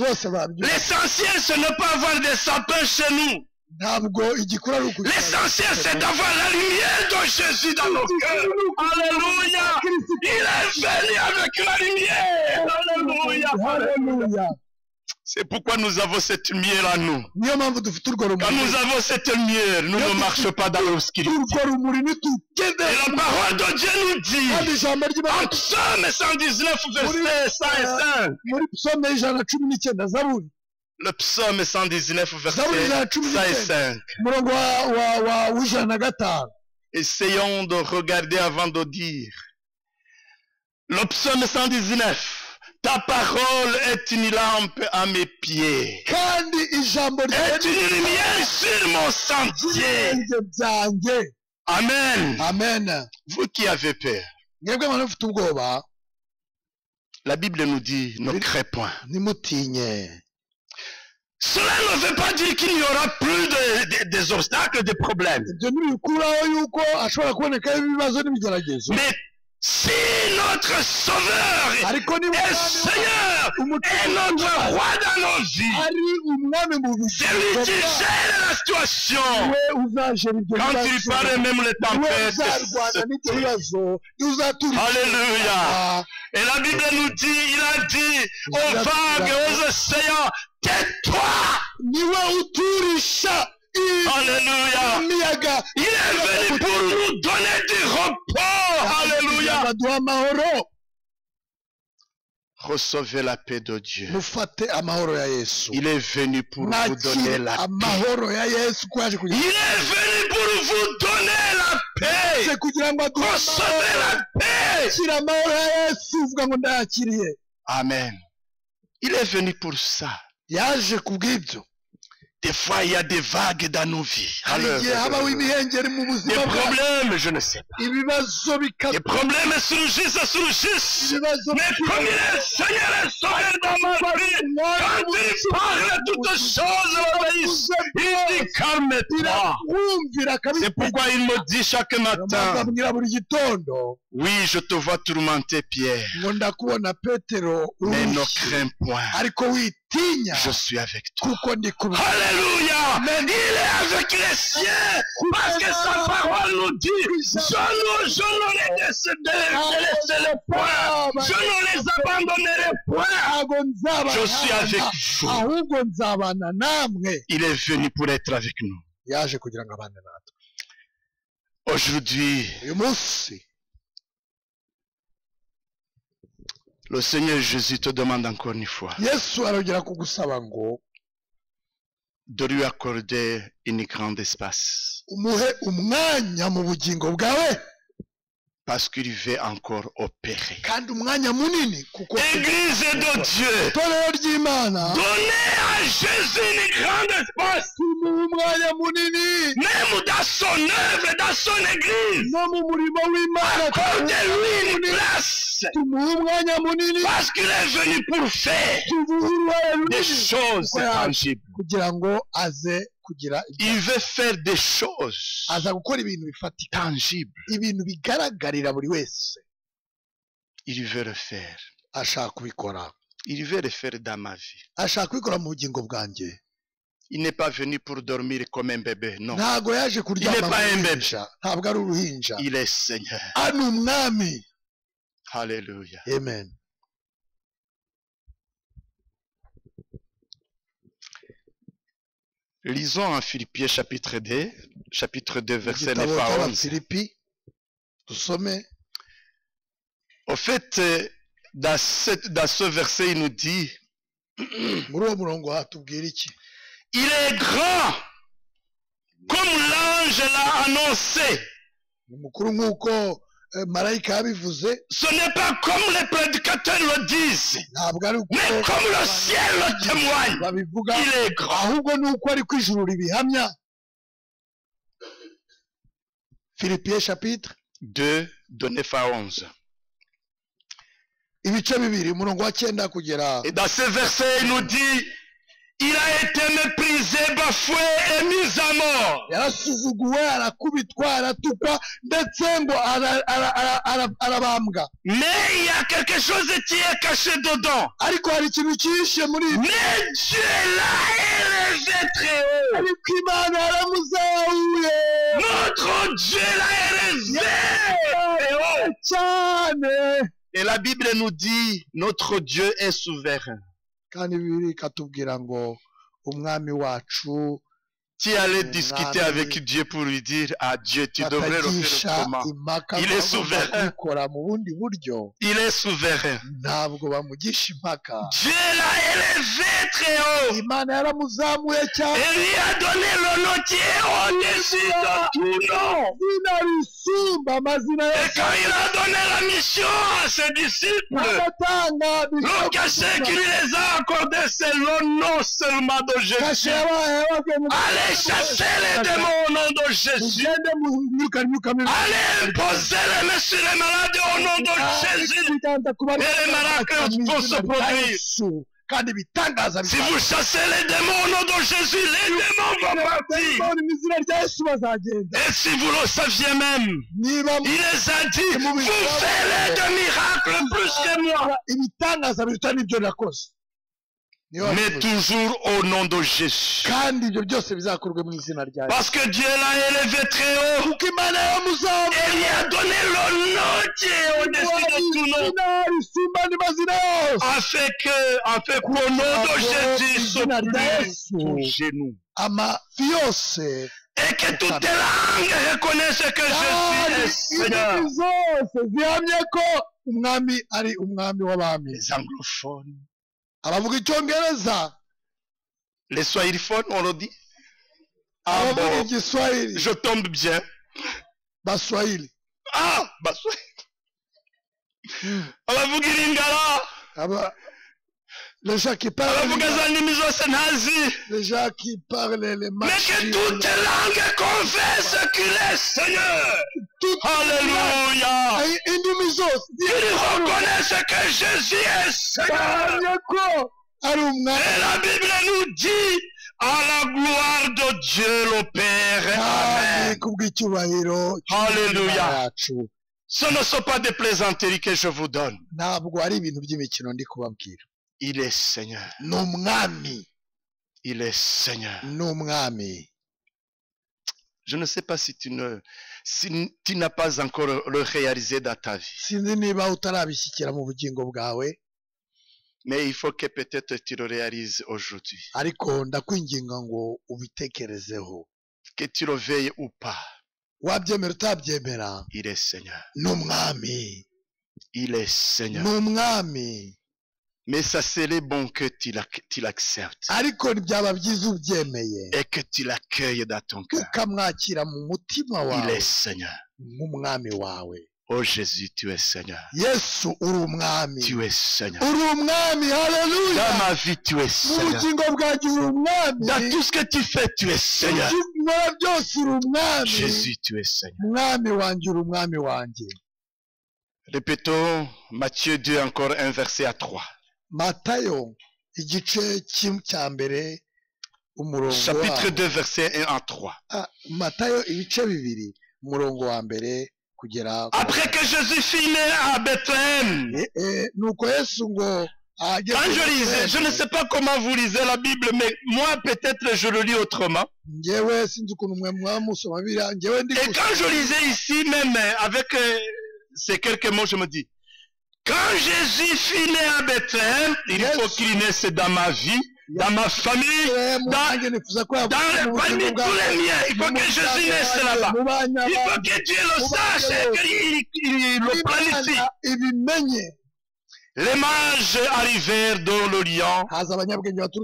bose babyumva. L'essentiel, ce n'est pas avoir des sapins chez nous. ntabwo igikuru ari ukugira L'essentiel, c'est d'avoir la lumière de Jésus dans nos cœurs. Alléluia. Il est venu avec la lumière. Alléluia. Haleluya. C'est pourquoi nous avons cette lumière à nous. niyo mpamvu dufite urwo Quand rumuri nous avons cette lumière, nous ne marchons pas dans l'obscurité. urwo rumuri Et nitugendera la parole de Dieu nous kandi dit, ijambo en ry'Imana Psaume 119, verset 105, muri psome y'ijana na cumi n'icyenda zaburi le Psaume 119, verset zaburi ijana na cumi n'icyenda 105. umurongo w'ijana na gatanu. Essayons de regarder avant de dire. Le Psaume 119. Ta parole est une lampe à mes pieds. kandi ijambo Est une lumière sur mon sentier. ry'ibirenge byanjye. Amen. amen. Vous qui avez peur, mwebwe abantu bafite ubwoba la Bible nous dit ne crains point. ntimutinye. Cela ne veut pas dire qu'il n'y aura plus des obstacles, des problèmes. ibyo ntibikuraho yuko hashobora kubonekaho ibibazo n'ibigeragezo, Mais si notre Sauveur ariko niba et Seigneur est notre roi dans nos vies, ari umwami mu c'est lui qui gère la situation. we uzajera ibyo Quand il parle même les we tempêtes. uzarwana n'ibyo bibazo uzatura. Alléluia. Et la Bible nous dit, il a dit aux vagues et aux océans, tais-toi. niwe uturisha Alléluia. imiyaga. Il est venu pour nous donner du repos. Alléluia. baduha amahoro. Recevez la paix de Dieu. mufate amahoro ya Yesu. Il est venu pour vous donner mwakire la paix. amahoro ya Yesu ko yaje Il est venu pour vous donner la paix. kugira ngo aduhe Recevez la paix. akira amahoro ya Yesu uvuga ngo ndayakiriye. Amen. Il est venu pour ça. yaje kubw'ibyo. Des fois, il y a des vagues dans nos vies. hari igihe habaho imihengeri mu Des buzima bwacu. problèmes, je ne sais pas. ibibazo Des bikaba problèmes surgissent. ibibazo Mais comme il est Seigneur et Sauveur dans ma vie, quand il parle toutes choses obéissent, il dit calme-toi. kumvira C'est pourquoi il me dit chaque matin, akabwira buri gitondo oui, je te vois tourmenter Pierre, ngo ndakubona Petero mais ne urushye, crains point, ariko witinya je suis avec toi. kuko ndi kumwe. Alléluia! Il est avec les siens, parce que sa parole nous dit, je ne les délaisserai point, je ne les abandonnerai point. ntabwo nzabana Je suis avec namwe, vous. ahubwo nzabana namwe. Il est venu pour être avec nous. yaje kugira ngo abane natwe. Aujourd'hui, uyu munsi le Seigneur Jésus te demande encore une fois Yesu arongera kugusaba ngo de lui accorder une grande espace, umuhe umwanya mu bugingo bwawe, parce qu'il veut encore opérer. kandi umwanya munini kuko Église de Dieu, itorero ry'Imana donnez à Jésus une grande espace, tumuhe umwanya munini même dans son œuvre, dans son église. no mu murimo w'Imana. Accordez-lui une place, tumuhe umwanya munini parce qu'il est venu pour faire tumuhe uruhare des runini choses tangibles. kugira ngo aze kugira Il veut faire des choses aza gukora ibintu bifatika, tangibles. ibintu bigaragarira buri wese. Il veut le faire. ashaka kubikora, Il veut le faire dans ma vie. ashaka kubikora mu bugingo bwanjye. Il n'est pas venu pour dormir comme un bébé, non. ntabwo yaje kuryama Il n'est pas un bébé. nk'uruhinja, ntabwo ari uruhinja, Il est Seigneur. ari umwami. Alléluia. amen. Lisons en Philippiens chapitre 2, verset 9 igitabo à 11. cy'Abafilipi dusome. Au fait, dans ce verset, il nous dit, muri uwo murongo hatubwira iki? il est grand, comme l'ange l'a annoncé. ni mukuru nk'uko marayika yabivuze. Ce n'est pas comme les prédicateurs le disent, ntabwo ari uko mais comme le ciel le témoigne. babivuga, Il est grand. ahubwo ni uko ari ku ijuru ribihamya. Philippiens chapitre 2, de 9 à 11. ibice bibiri umurongo wa 9 kugera. Et dans ce verset, il nous dit, il a été méprisé, bafoué et mis à mort. Yarasuzuguwe, arakubitwa, aratukwa, ndetse ngo arabambwa. Mais il y a quelque chose qui est caché dedans. Ariko hari ikintu cyihishe muri ibyo. Mais Dieu l'a élevé très haut. Ariko Imana yaramuzahuye. Notre Dieu l'a élevé très haut. Cyane. Et la Bible nous dit, notre Dieu est souverain. Kandi bibiri katubwira ngo umwami wacu Tu allais discuter avec Dieu pour lui dire, ah Dieu, tu devrais le faire autrement. Il est souverain. Il est souverain. Dieu l'a élevé très haut. Et lui a donné le nom qui est au-dessus de tout nom. Et quand il a donné la mission à ses disciples, le cachet qu'il les a accordé, c'est le nom seulement de Jésus. Allez chasser les démons au nom de Jésus. Allez imposer les mains sur les malades au nom de Jésus. Et les miracles vont se produire. Si vous chassez les démons au nom de Jésus, les démons vont partir. Et si vous le saviez même, il les a dit, vous faites de miracles plus que moi. Mais toujours au nom de Jésus. Parce que Dieu l'a élevé très haut. Et lui a donné le nom qui est au-dessus de tout nom. Afin qu'au nom de Jésus se plie tout genou. Et que toutes les langues reconnaissent que Jésus est Seigneur. Les anglophones. Les swahiliphones, on le dit. Ah bon, je tombe bien. Baswahili. Ah, Baswahili. Abavuga Lingala. Les gens qui parlent. Les gens qui parlent les mais que toutes les langues confessent qu'il est Seigneur. Alléluia. Ils reconnaissent que Jésus est Seigneur. Et la Bible nous dit, à la gloire de Dieu le Père. Amen. Alléluia. Ce ne sont pas des plaisanteries que je vous donne. Il est Seigneur. Il est Seigneur. Je ne sais pas si tu n'as pas encore le réalisé dans ta vie. Mais il faut que peut-être tu le réalises aujourd'hui. Que tu le veilles ou pas. Il est Seigneur. Il est Seigneur. Mais ça serait bon que tu l'acceptes. Et que tu l'accueilles dans ton cœur. Il est Seigneur. Oh Jésus, tu es Seigneur. Tu es Seigneur. Dans ma vie, tu es Seigneur. Dans tout ce que tu fais, tu es Seigneur. Jésus, tu es Seigneur. Répétons Matthieu 2, encore un verset à 3. Chapitre 2, verset 1 à 3. Après que Jésus fut né à Bethléem, quand je lisais, je ne sais pas comment vous lisez la Bible, mais moi peut-être je le lis autrement. Et quand je lisais ici, même avec ces quelques mots, je me dis, quand Jésus fut né à Bethléem, il faut qu'il naisse dans ma vie, dans ma famille, parmi tous les miens. Il faut que Jésus naisse là-bas. Il faut que Dieu le sache et qu'il le planifie. Les mages arrivèrent dans l'Orient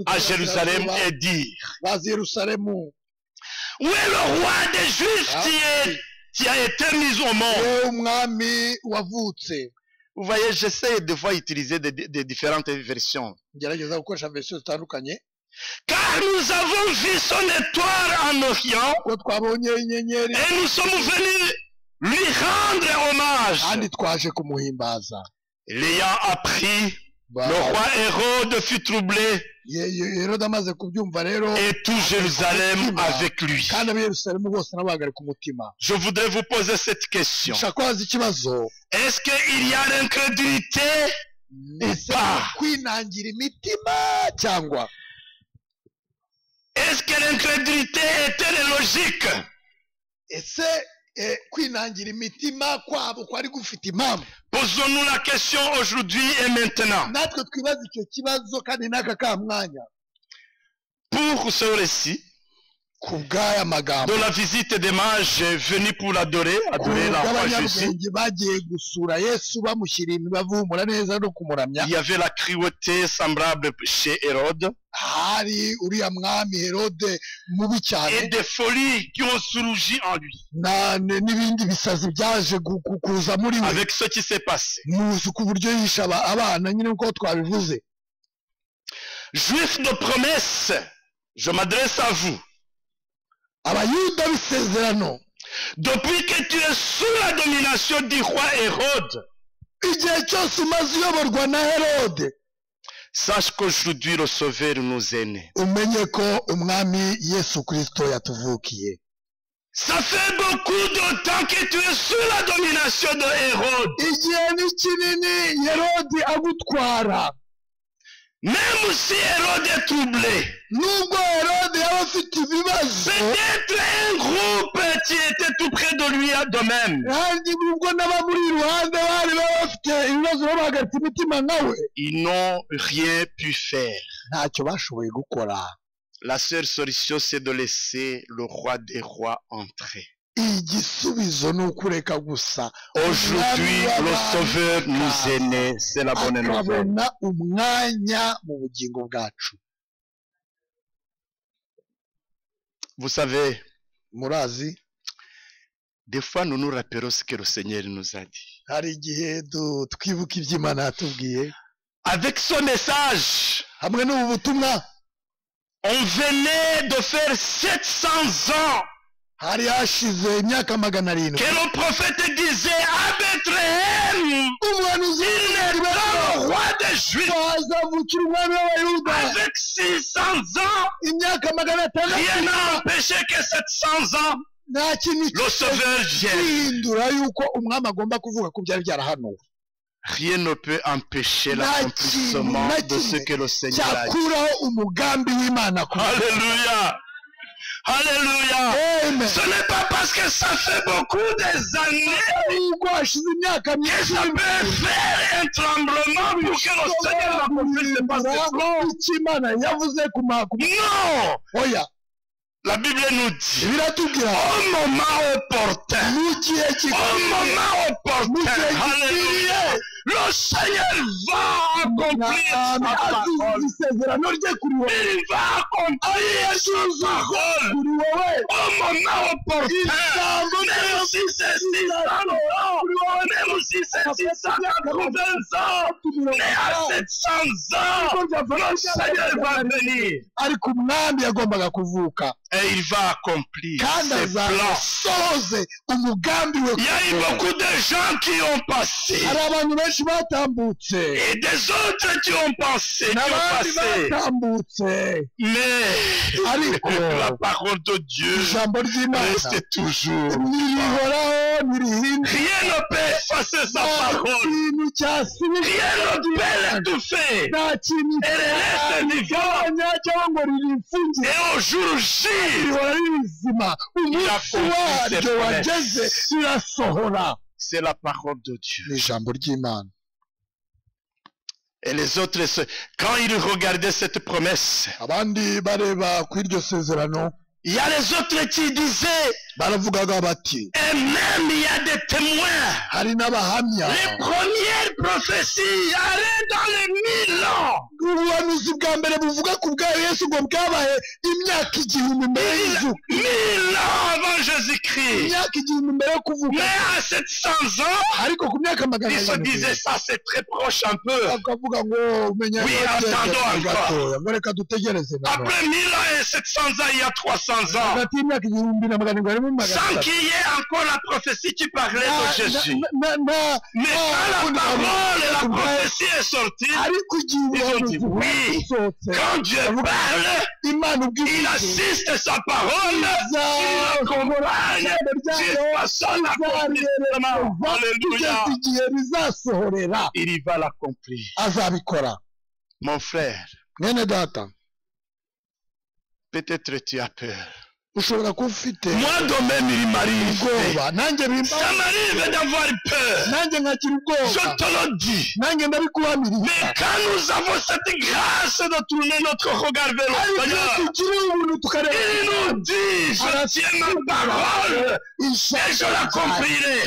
à Jérusalem et dirent, où est le roi des Juifs qui a été mis au monde? Vous voyez, j'essaie de fois utiliser des différentes versions. Car nous avons vu son étoile en Orient et nous sommes venus lui rendre hommage. L'ayant appris, Ba- le roi Hérode fut troublé Herode amaze kubyumva rero et tout Jérusalem avec lui. kandi ab'i Yerusalemu bose nabo bahagarika umutima. Je voudrais vous poser cette question. Nshaka kubaza ikibazo, Est-ce qu'il y a l'incrédulité ese pas. kwinangira imitima cyangwa Est-ce que l'incrédulité était logique? ese kwinangira imitima kwabo kwari gufite impamvu? Posons-nous la question aujourd'hui et maintenant. Natwe twibaza icyo kibazo kandi n'aka ka mwanya Pour ce récit ku bw'aya magambo de la visite des mages venus pour adorer l'enfant Jésus, bw'abanyabwenge bagiye gusura Yesu bamushyira imibavu humura neza no kumuramya. il y avait la cruauté semblable chez Hérode Hari uriya mwami Herode mubi et cyane des folies qui ont surgi en lui n'ibindi bisazi byaje kuza muri we, avec ce qui s'est passé. muzi ku buryo yisha abana nyine uko twabivuze. Juifs de promesse, je m'adresse à vous. Abayuda b'isezerano, Depuis que tu es sous la domination du roi Hérode, igihe cyose umaze uyoborwa na Herode, sache qu'aujourd'hui le Sauveur nous est né. umenye ko umwami Yesu Kristo yatuvukiye. Ça fait beaucoup de temps que tu es sous la domination de Hérode. Igihe ni kinini Herode agutwara. Même si Hérode est troublé, Nubwo Herode yaba afite ibibazo, peut-être un groupe qui était tout près de lui de même. kandi nubwo n'abamuri iruhande bari bafite ibibazo bahagaritse imitima nawe, Ils n'ont rien pu faire. ntacyo bashoboye gukora. La seule solution, c'est de laisser le roi des rois entrer. Igisubizo ni ukureka gusa Aujourd'hui, le Sauveur nous est né. C'est la bonne nouvelle. akabona umwanya mu bugingo bwacu. Vous savez, Murazi, des fois, nous nous rappelons ce que le Seigneur nous a dit. hari igihe twibuka ibyo Imana yatubwiye. Avec ce message, Hamwe n'ubu butumwa, on venait de faire 700 ans hari hashize imyaka 700 que le prophète disait à Bethléem, umuhanuzi il n'est pas le roi des Juifs. hazavukira umwami w'Abayuda. Avec 600 ans, Imyaka 600 rien n'a empêché que 700 ans, nta kintu le Sauveur vienne. gihindura yuko umwami agomba kuvuga ko byari byarahanuwe. Rien ne peut empêcher l'accomplissement de ce que le Seigneur a dit. cyakuraho umugambi w'Imana ku Alléluia. Alléluia. Amen. Ce n'est pas parce que ça fait beaucoup des années Ubwo hashize imyaka que myinshi ça peut faire un tremblement pour que le Seigneur n'accomplisse pas ses plans. icyo Imana yavuze ku Non. oya, La Bible nous dit, biratubwira au moment opportun, mu gihe au gikwiriye, moment opportun, Alléluia, le Seigneur va accomplir sa parole. isezerano rye kuri wowe, Il va accomplir sa parole kuri wowe, au moment opportun. Même si c'est 600 ans, même si c'est 680 ans, mais à 700 ans, le Seigneur va venir. ariko umwami yagombaga kuvuka Et il va accomplir kandi ses plans. azasohoze umugambi we. Il y a eu beaucoup de gens qui ont passé. Hari abantu benshi batambutse Et des autres qui ont pensé, qui n'abandi ont passé. batambutse, Mais ariko la parole de Dieu ijambo ry'Imana reste toujours. ntirihoraho ntirihinduka, Rien ne peut effacer sa nta parole. kintu cyasibira, Rien ne peut l'étouffer. nta kintu Elle reste vivante. cyagabanya cyangwa ngo ririfungire, Et au jour J, rihora rizima. Umunsi waryo wageze rirasohora. c'est la parole de Dieu. Ni ijambo ry'Imana. Et les autres, quand ils regardaient cette promesse, Abandi bareba ku iryo sezerano, il y a les autres qui disaient, baravugaga bati, et même il y a des témoins. hari n'abahamya, Les premières prophéties allaient dans les 1000 ans. ubuhanuzi bwa mbere buvuga ku bwa Yesu ngo bwabaye imyaka 1000 mbere y'izuka, 1000 ans avant Jésus-Christ. imyaka 1000 mbere yo kuvuka. Mais à 700 ans, Ariko ku myaka ils se 700 disaient ça, c'est très proche un peu. bakavuga ngo umenya Oui, attendons gatoya, ngo reka dutegereze nano. Après 1000 ans et 700 ans, il y a 300 ans. Hagati y'imyaka 1000 harimo Sans qu'il y ait encore la prophétie qui parlait de Jésus. na Mais quand la parole prophétie est sortie, ariko igihe ils ont dit ubuhanuzi oui. busohotse Quand Dieu parle, imana ubwo il assiste sa parole, il l'accompagne jusqu'à son accomplissement. Alléluia. kugeza igihe rizasohorera Il va l'accomplir. azabikora. Mon frère, mwene data, peut-être tu as peur. ushobora kuba ufite Moi, de même, il m'arrive. ubwoba, nanjye Ça m'arrive d'avoir peur. nanjye nkagira Je ubwoba, te le dis. nanjye ndabikuhamiriza. Mais quand nous avons cette grâce de tourner notre regard vers le ariko Seigneur, tugira ubuntu tukareba il nous dit, je tiens ma parole et je l'accomplirai.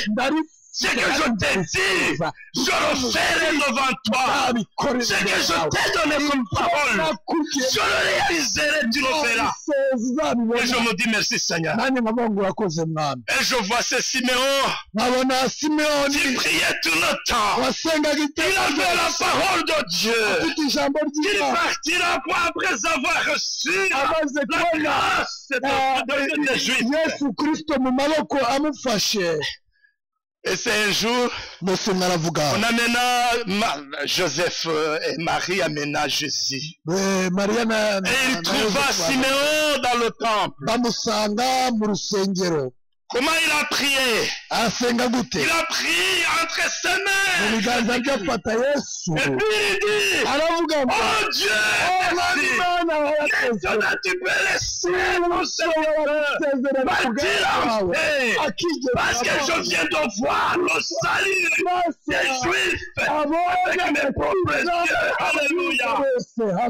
Ce que je t'ai dit, je le ferai devant toi. Ce que je t'ai donné comme parole, je le réaliserai, tu le feras. Et je me dis merci Seigneur. nanjye nkavuga ngo urakoze mwami. Et je vois ce Siméon nkabona qui simeyoni priait tout le temps. wasengaga Il avait la parole de Dieu. afite ijambo Il ry'imana partira après avoir reçu amaze la kubona grâce des Juifs. yesu kirisito mu maboko amufashe. Et c'est un jour, mbese mwaravuga on amena Joseph et Marie amena Jésus. mariya na Et il trouva Siméon dans le temple. bamusanga mu rusengero. Comment il a prié? asenga gute? Il a prié entre ses mu mains. biganza bye afata yesu Et puis il dit, aravuga ngo oh Dieu, merci. imana warakoze Maintenant tu peux laisser mon serviteur usezerera ku partir bwawe en paix. akigera Parce que je viens de voir le salut des Juifs avec mes propres yeux. Alléluia.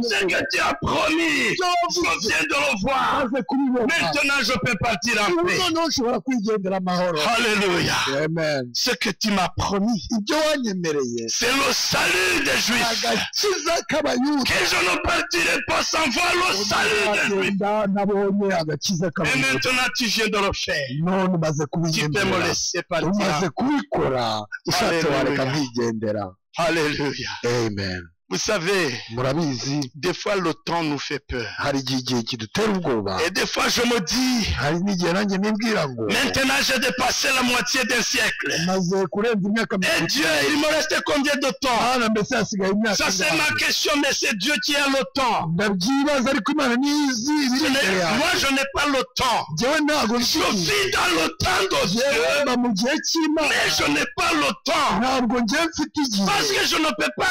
Ce que tu as promis, je viens de le voir. maze kubibona Maintenant je peux partir en paix. noneho ushobora kwigendera amahoro. Alléluia. Amen. Ce que tu m'as promis, ibyo wanyemereye c'est le salut des Juifs. agakiza k'abayuda Que je ne partirai pas sans voir le salut des Juifs. agenda nabonye agakiza Et k'abayuda maintenant tu viens de le faire. none umaze Tu peux me kubigendera laisser partir. umaze kubikora ushatse wareka nkigendera. Alléluia. Amen. Vous savez, murabizi des fois le temps nous fait peur. hari igihe kidutera ubwoba, Et des fois je me dis, hari n'igihe nanjye nibwira ngo maintenant j'ai dépassé la moitié d'un siècle. maze kurenza imyaka Et Dieu, il me restait combien de temps? hano mbese hasigaye imyaka Ça c'est ma ingahe? question, mais c'est Dieu qui a le temps. ndabyibaza ariko imana nizi ibiri imbere yawe. Moi je n'ai pas le temps. njyewe ntabwo Je vis dans le temps de njyewe Dieu, mba mu gihe cy'imana mais je n'ai pas le temps. ntabwo njyewe mfite igihe Parce que je ne peux pas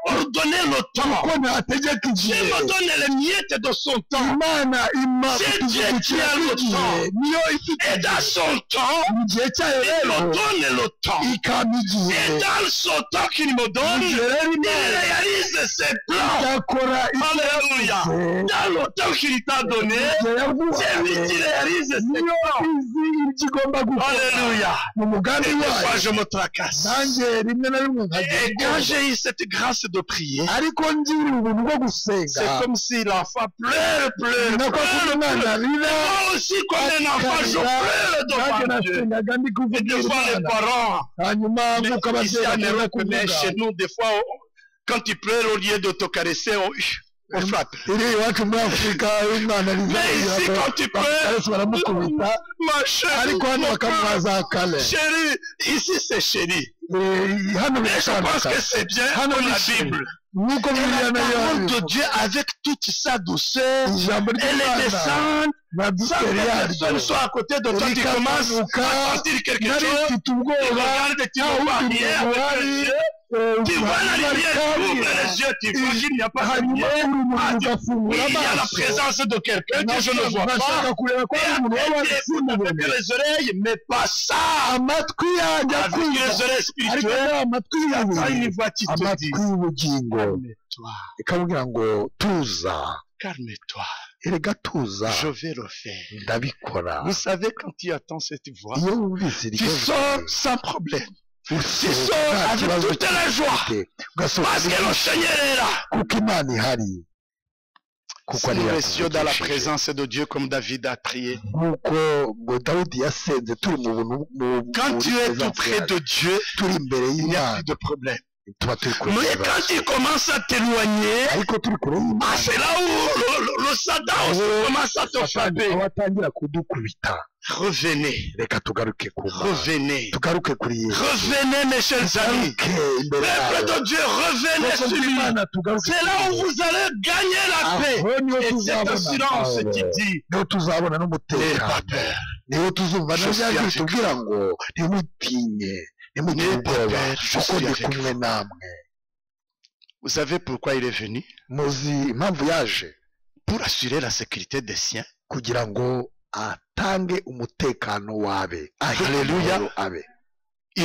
ordonner le temps. kuko ntategeka Dieu igihe. me donne les miettes de son temps. imana ima C'est Dieu qui a kutuvugukira le igihe temps. niyo ifite Et dans son temps, mu gihe cyayo il rero me donne le temps. ikama igihe Et dans son temps qu'il me donne, igihe rero il imana réalise ses plans. igakora Alléluia. ibyo Dans le temps qu'il t'a donné, c'est lui qui réalise ses niyo plans. izi ibyo igomba gukora Alléluia. mu mugambi Et des fois, wayo. je me tracasse. nanjye rimwe na rimwe nkagira Et quand ubwoba. j'ai eu cette grâce de prier, ariko ngira ubuntu bwo gusenga c'est comme si l'enfant pleure, nako kuko umwana pleure. arira Moi aussi, comme un enfant, je pleure nanjye devant Dieu. nasengaga ndi Et kuvugira des fois, les imana parents, hanyuma nk'uko mais ici ababyeyi en bakunda Europe, mais kuvuga chez nous, des fois, quand tu pleures, au lieu de te caresser, on frappe. iri iwacu muri afurika iyo umwana Mais ici, quand tu arize baramukubita Ma ariko hano bakamuha chérie, za kale. chérie, ici c'est chérie. Hano Mais je pense que c'est bien Hano pour ni la chérie. Bible. nk'uko Et bibiliya la nayo parole de Dieu avec toute sa douceur, ijambo elle ry'imana descend na sans duteri que yaryo personne soit à côté de toi, tu commences à sentir quelque nari chose, mfite tu ubwoba regardes, tu ne vois wundi rien muntu avec uhari les yeux, tu vois la lumière, tu ouvres les yeux, tu vois qu'il n'y a pas de hanyuma lumière, urumuri oui, rugafungura il y a la amaso présence de quelqu'un que je ne vois nashaka pas, kureba ko et hari umuntu après w'abandi tu écoutes avec simubone les oreilles, mais pas ça, amatwi yanjye avec akumva les oreilles ariko spirituelles, rero amatwi quand y'umubiri une voix qui te amatwi dit, y'ubugingo calme-toi, ikamubwira ngo tuza calme-toi, erega tuza je vais le faire. ndabikora. Vous savez, quand tu attends cette voix, iyo wumvise tu iryo sors sans problème. Tu sors nta avec kibazo toute la joie. ufite ugasohoka Parce que le Seigneur est là. kuko imana ihari kuko Si ariyo nous restions dans la yatuvugishije. présence de Dieu comme David a prié. nk'uko ngo dawidi yasenze turi mu buntu Quand tu es tout près de Dieu, turi imbere il n'y a y'imana plus de problème. tuba turi kure Mais y'ikibazo. quand il commence à t'éloigner, Ariko turi kure y'Imana, ah, c'est là où le Satan aussi commence à te aho frapper. atangira kudukubita. Revenez, Reka tugaruke ku Mana, revenez, tugaruke kuri Yesu, revenez mes chers amis. tugaruke imbere Peuple yawe. de Dieu, revenez Ubwoko sur lui. bw'Imana, tugaruke C'est là où vous allez gagner la paix. aho niho Et cette tuzabona assurance amahoro. qui dit, niho tuzabona n'ayez pas n'umutekano, peur. niho tuzumva Je na suis bya avec bintu tubwira ngo ntimutinye, ntimugire N'ayez pas ubwoba peur, je kuko suis ndi avec kumwe vous. namwe. Vous savez pourquoi il est venu? Muzi impamvu yaje? Pour assurer la sécurité des siens. Kugira ngo atange umutekano wabe, Alléluia. amahoro abe. Il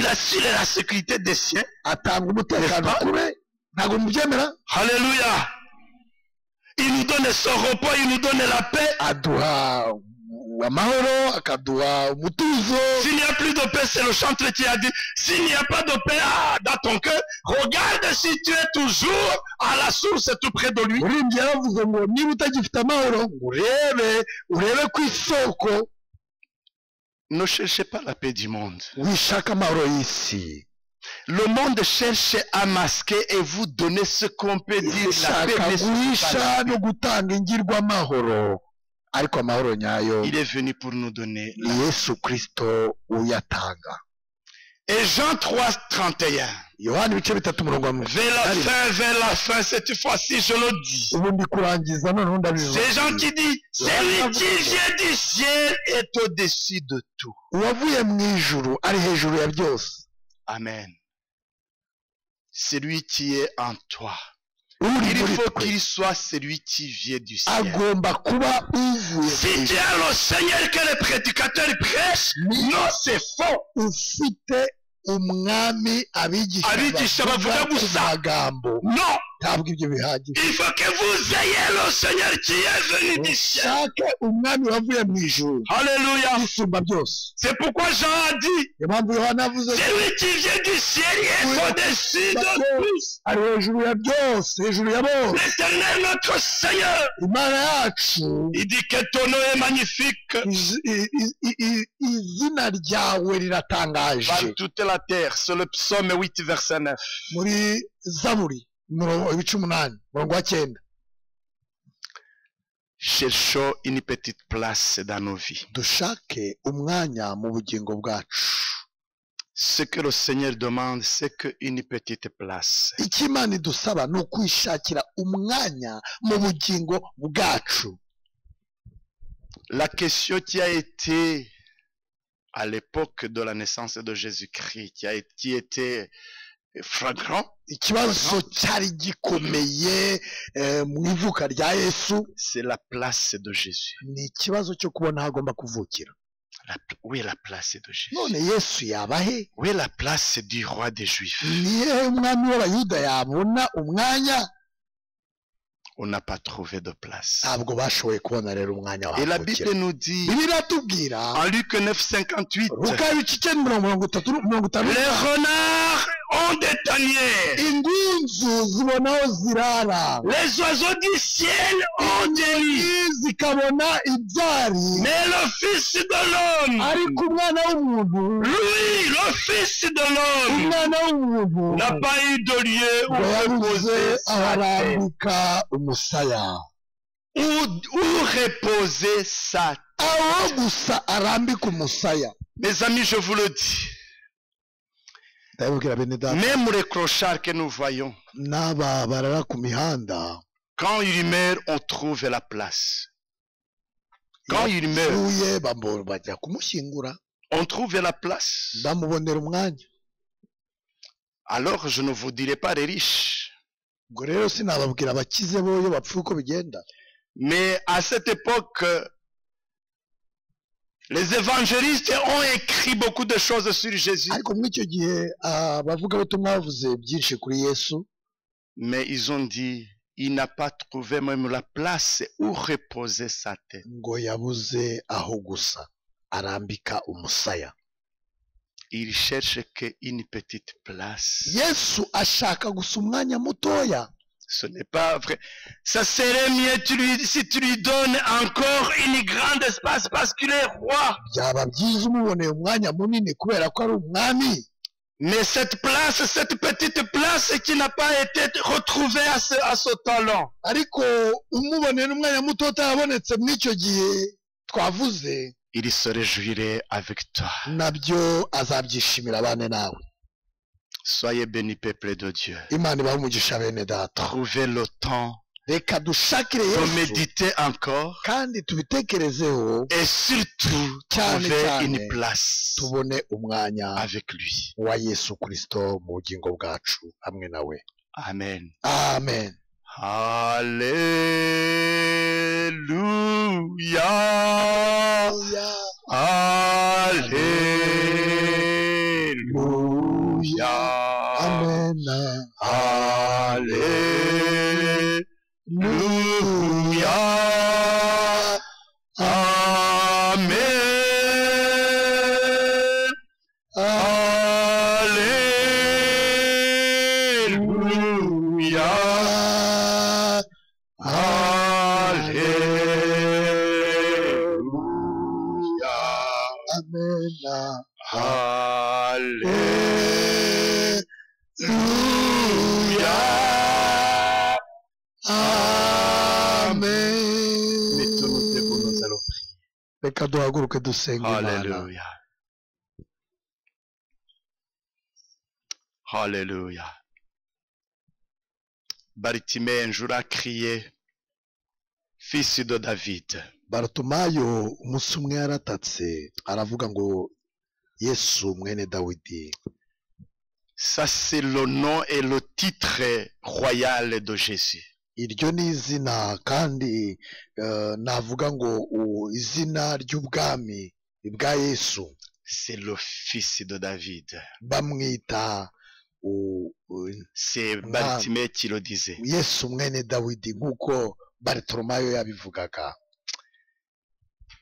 assure la sécurité des siens. Atanga umutekano N'est-ce pas? kure, ntabwo mubyemera? Alléluia. Il nous donne son repos, il nous donne la paix. Aduha amahoro, akaduha umutuzo. S'il n'y a plus de paix, c'est le chantre qui a dit, s'il n'y a pas de paix dans ton cœur, regarde si tu es toujours à la source tout près de lui. Uririmbyi yaravuze ngo niba utagifite amahoro, urebe ku isoko. Ne cherchez pas la paix du monde. Wishaka amahoro y'isi. Le monde cherche à masquer et vous donner ce qu'on peut dire la paix. Ishaka mais ce n'est guhisha pas la no gutanga ingirwamahoro, ariko amahoro nyayo Il est venu pour nous donner la ni Yesu Kristo uyatanga. Et Jean 3, 31. Yohana ibice bitatu umurongo wa Vers la fin, cette fois-ci, je le dis. ubu ndi kurangiza noneho ndabivuga. C'est Jean qui dit, celui qui vient du ciel est au-dessus de tout. Uwavuye mu ijuru ari hejuru ya byose. Amen. Celui qui est en toi. Uri Il muri faut twe qu'il soit celui qui vient du ciel. agomba kuba uvuye Si mu tu ijuru. es le Seigneur que les prédicateurs prêchent, non, c'est faux. Ufite umwami Abigisha bavuga ku gusa. magambo, Non. ntabwo ibyo bihagije. Il faut que vous ayez le Seigneur qui est venu du ciel. Ushake umwami wavuye mu ijuru Alléluia. usumba byose. C'est pourquoi Jean a dit, Niyo mpamvu Yohana avuze ngo celui qui vient du ciel est au-dessus de tous. ari hejuru ya byose, hejuru ya bose. L'éternel notre Seigneur. Imana yacu, Il dit que ton nom est magnifique izina ryawe riratangaje. par toute la terre. C'est le psaume 8, verset 9. Muri Zaburi ibice 8 umurongo wa 9. Cherchons une petite place dans nos vies. Dushake umwanya mu bugingo bwacu. Ce que le Seigneur demande, c'est qu'une petite place. Icyo Imana idusaba ni ukwishakira umwanya mu bugingo bwacu. La question qui a été à l'époque de la naissance de Jésus-Christ, qui était flagrant, Ikibazo cyari gikomeye mu ivuka rya Yesu, c'est la place de Jésus. ni ikibazo cyo kubona aho agomba kuvukira. Où est la place de Jésus? None Yesu yaba he? Où est la place du roi des Juifs? Ni hehe umwami w'Abayuda yabona umwanya? On n'a pas trouvé de place. Ntabwo bashoboye kubona rero umwanya Et la wavukira. Bible nous dit, Bibiliya iratubwira en Luc 9, 58, Luka ibice 9:53 les renards ont des tanières, ingunzu zibona aho zirara, les oiseaux du ciel ont des nids, zikabona ibyari, mais le Fils de l'homme, ariko umwana w'umuntu, lui, le Fils de l'homme, umwana w'umuntu n'a pas eu de lieu où ngo yabuze reposer sa tête. aharambika umusaya, Où reposer sa tête. aho gusa arambika umusaya. Mes amis, je vous le dis, Ndabibwira bene data, même les clochards que nous voyons, n'aba barara ku mihanda, quand il meurt, on trouve la place. Quand il meurt, yapfuye bajya kumushyingura, on trouve la place. bamubonera umwanya. Alors, je ne vous dirai pas les riches. Ubwo rero sinababwira abakize bo iyo bapfuye uko bigenda. Mais à cette époque, les évangélistes ont écrit beaucoup de choses sur Jésus. Ariko muri icyo gihe abavugabutumwa bavuze byinshi kuri Yesu, Mais ils ont dit, il n'a pas trouvé même la place où reposer sa tête. ngo yabuze aho gusa arambika umusaya. Il cherche qu'une petite place. Yesu ashaka gusa umwanya mutoya. Ce n'est pas vrai. Ça serait mieux si tu lui donnes encore une grande espace parce qu'il est roi. Byaba byiza umuboneye umwanya munini kubera ko ari umwami. Mais cette place, cette petite place qui n'a pas été retrouvée à ce temps-là, ariko umuboneye n'umwanya muto utarabonetse muri icyo gihe twavuze, il se réjouirait avec toi. nabyo azabyishimira abane nawe. Soyez bénis, peuple de Dieu. Imana ibahe umugisha bene data. Trouvez le temps Reka dushakire de Yesu méditer encore kandi tubitekerezeho, et surtout cyane trouver cyane une place tubone umwanya avec lui. wa Yesu Kristo mu bugingo bwacu hamwe nawe. Amen. Amen. Alléluia. Alléluia. Amen. Alléluia. Amen. Alléluia. Alléluia. Amen. Alléluia. Amen. Mettons-nous debout, nous allons prier. Reka duhaguruke dusenge Imana. Alléluia. Alléluia. Bartimée un jour a crié, fils de David. Barutimayo umunsi umwe yaratatse aravuga ngo Yesu mwene Dawidi. Ça c'est le nom et le titre royal de Jésus. Iryo ni izina kandi navuga ngo izina ry'ubwami bwa Yesu. C'est le fils de David. Bamwita C'est Bartimée qui le disait. Yesu mwene Dawidi nk'uko Barutimayo yabivugaga.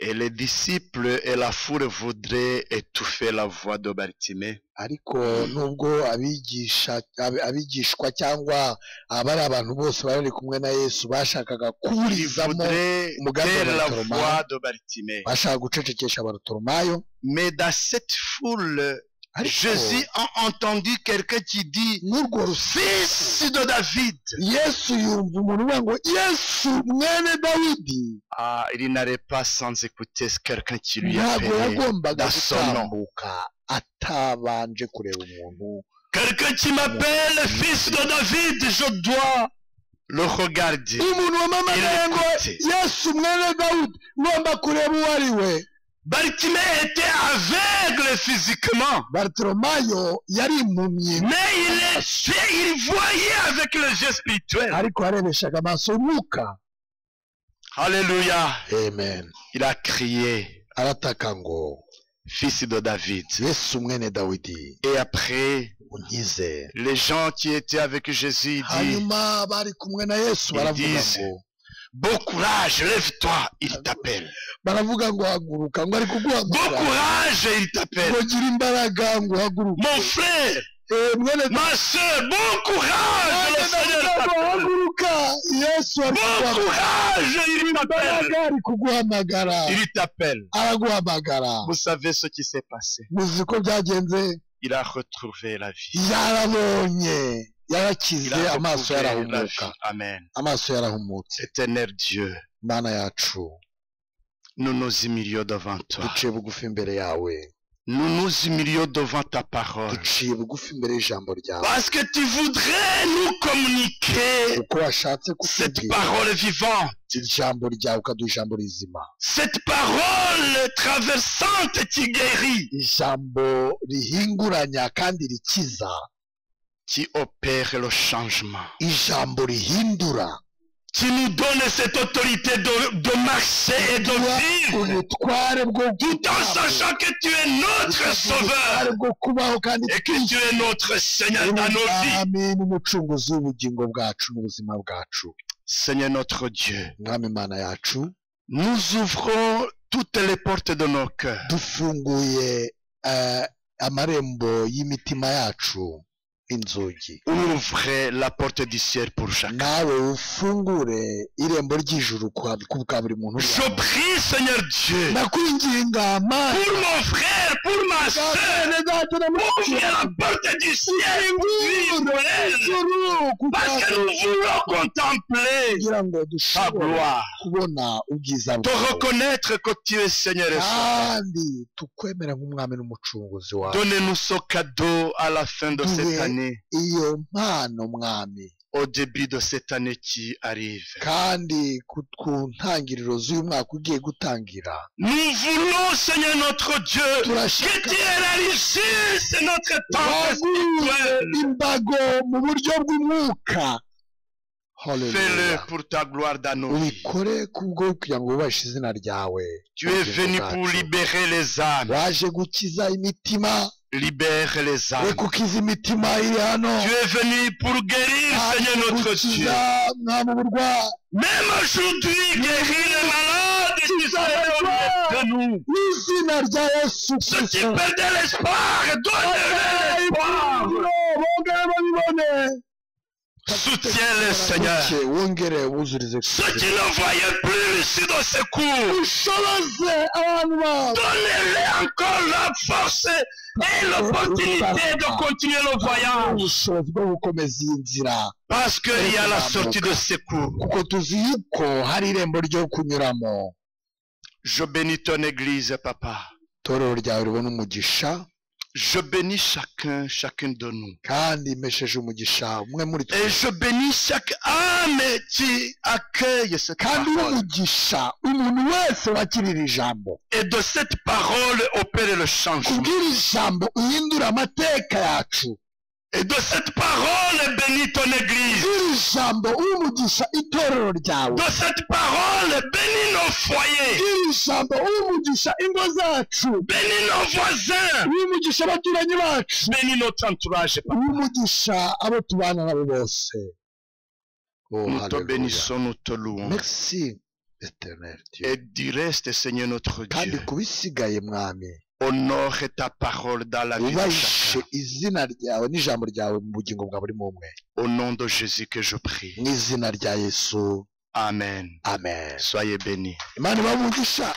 Et les disciples et la foule voudraient étouffer la voix de Bartimée. Ariko nubwo abigishwa cyangwa abari abantu bose bari kumwe na Yesu bashakaga kuburizamo umugambi la wa voix de Bartimée. bashaka gucecekesha Barutimayo. Mais dans cette foule, Jésus a entendu quelqu'un qui dit, fils de David. Yesu yumva umuntu uvuga ngo Yesu mwene Dawidi. Ah, il n'allait pas sans écouter quelqu'un qui lui Ntabwo appelait yagombaga dans son nom. gutambuka atabanje kureba umuntu. Quelqu'un qui m'appelle fils de David, je dois le regarder. Umuntu wamamagaye ngo Yesu mwene Dawidi ngomba kureba uwo ari we. Bartimée était aveugle physiquement. Barutimayo yari impumyi, Mais il voyait avec le jeu spirituel. ariko yarebeshaga amaso y'umwuka. Alléluia. Amen. Il a crié, Arataka ngo fils de David. Yesu mwene Dawidi Et après, unkize. les gens qui étaient avec Jésus disent, Hanyuma bari kumwe na Yesu baravuga ngo bon courage, lève-toi, il t'appelle. baravuga ngo haguruka ngo ari Bon kuguhamagara courage, il t'appelle. ngo gira imbaraga ngo haguruka. Mon frère, Mwene ma soeur, bon courage, le Seigneur t'appelle. haguruka Yesu ari Bon kuguhamagara. courage, il t'appelle. Imbaraga ari kuguhamagara, Il t'appelle. araguhamagara. Vous savez ce qui s'est passé. Muzi ko byagenze? Il a retrouvé la vie. Yarabonye, Il yarakize, a amaso retrouvé la vie. yarahumuka. Amen. Amaso yarahumutse. Éternel Dieu, Mana yacu, nous nous humilions devant toi. duciye bugufi imbere yawe. Nous nous humilions devant ta parole. Duciye bugufi imbere y'ijambo ryawe. Parce que tu voudrais nous communiquer Kuko washatse cette kutubwira parole vivante. ijambo ryawe ukaduha ijambo rizima. Cette parole traversante qui guérit. Ijambo rihinguranya kandi rikiza. Qui opère le changement. Ijambo rihindura. Qui nous donne cette autorité de marcher et de vivre. Ubutware bwo Tout en sachant que tu es notre sauveur. bwo kubaho kandi Et que tu es notre Seigneur dans nos vies. Amen. Umucunguzi w'ubugingo bwacu n'ubuzima bwacu. Seigneur notre Dieu, Mwami Mana yacu, nous ouvrons toutes les portes de nos cœurs. dufunguye amarembo y'imitima yacu. inzugi Ouvrez la porte du ciel pour chacun. nawe ufungure irembo ry'ijuru ku bwa buri muntu Je prie, Seigneur Dieu, ndakwinginga mana pour mon frère, pour ma soeur, ouvre la porte du ciel parce que nous voulons contempler kugira ngo ta dushobore gloire, kubona ubwiza te bwawe reconnaître que tu es Seigneur et Sauveur. kandi tukwemera nk'umwami n'umucunguzi wawe Donnez-nous ce cadeau à la fin de cette année, iyo mpano mwami au début de cette année qui arrive. kandi ku ntangiriro z'uyu mwaka ugiye gutangira Nous voulons, Seigneur notre Dieu, que tu élargisses notre temps spirituel. imbago mu buryo bw'umwuka Fais-le pour ta gloire dans nos vies. ubikore kubwo kugira ngo wubashe izina ryawe Tu es venu pour libérer les âmes. waje gukiza imitima Libère les we âmes. kukiza imitima iri hano Tu es venu pour guérir, Seigneur notre Dieu. mwami uburwayi Même aujourd'hui, guérir les malades qui sont de nous. n'izina rya yesu Ceux qui perdaient l'espoir, donne-leur l'espoir. bongere babibone Soutiens-les, Seigneur. wongere wuzurize Ceux qui ne voyaient plus l'issue de secours, ushoboze abantu bawe donnez-les encore la force et l'opportunité de continuer le voyage. ubushobozi bwo gukomeza iyi nzira Parce qu'il y a la sortie de secours. kuko tuzi yuko hari irembo ryo kunyuramo Je bénis ton église, papa. itorero ryawe ribona umugisha Je bénis chacun de nous. kandi mpesheje umugisha umwe muri twe Et je bénis chaque âme qui accueille cette kandi parole. umugisha umuntu wese wakirira ijambo Et de cette parole opère le changement. kubwira ijambo uhindura amateka yacu Et de cette parole bénis ton église. kubwira ijambo umugisha itorero ryawe De cette parole bénis nos foyers. kubwira ijambo umugisha ingo zacu Bénis nos voisins. umugisha abaturanyi bacu Bénis notre entourage, papa. umugisha abo tubana nabo bose Oh, Nous te hallelujah. bénissons, nous te louons. merci éternel Dieu Et du reste, Seigneur notre kandi Dieu, kubisigaye mwami honore ta parole dans la vie de ubahishe chacun. izina ryawe n'ijambo ryawe mu bugingo bwa buri umwe Au nom de Jésus que je prie. mu izina rya yesu Amen. amen Soyez bénis. imana ibahe umugisha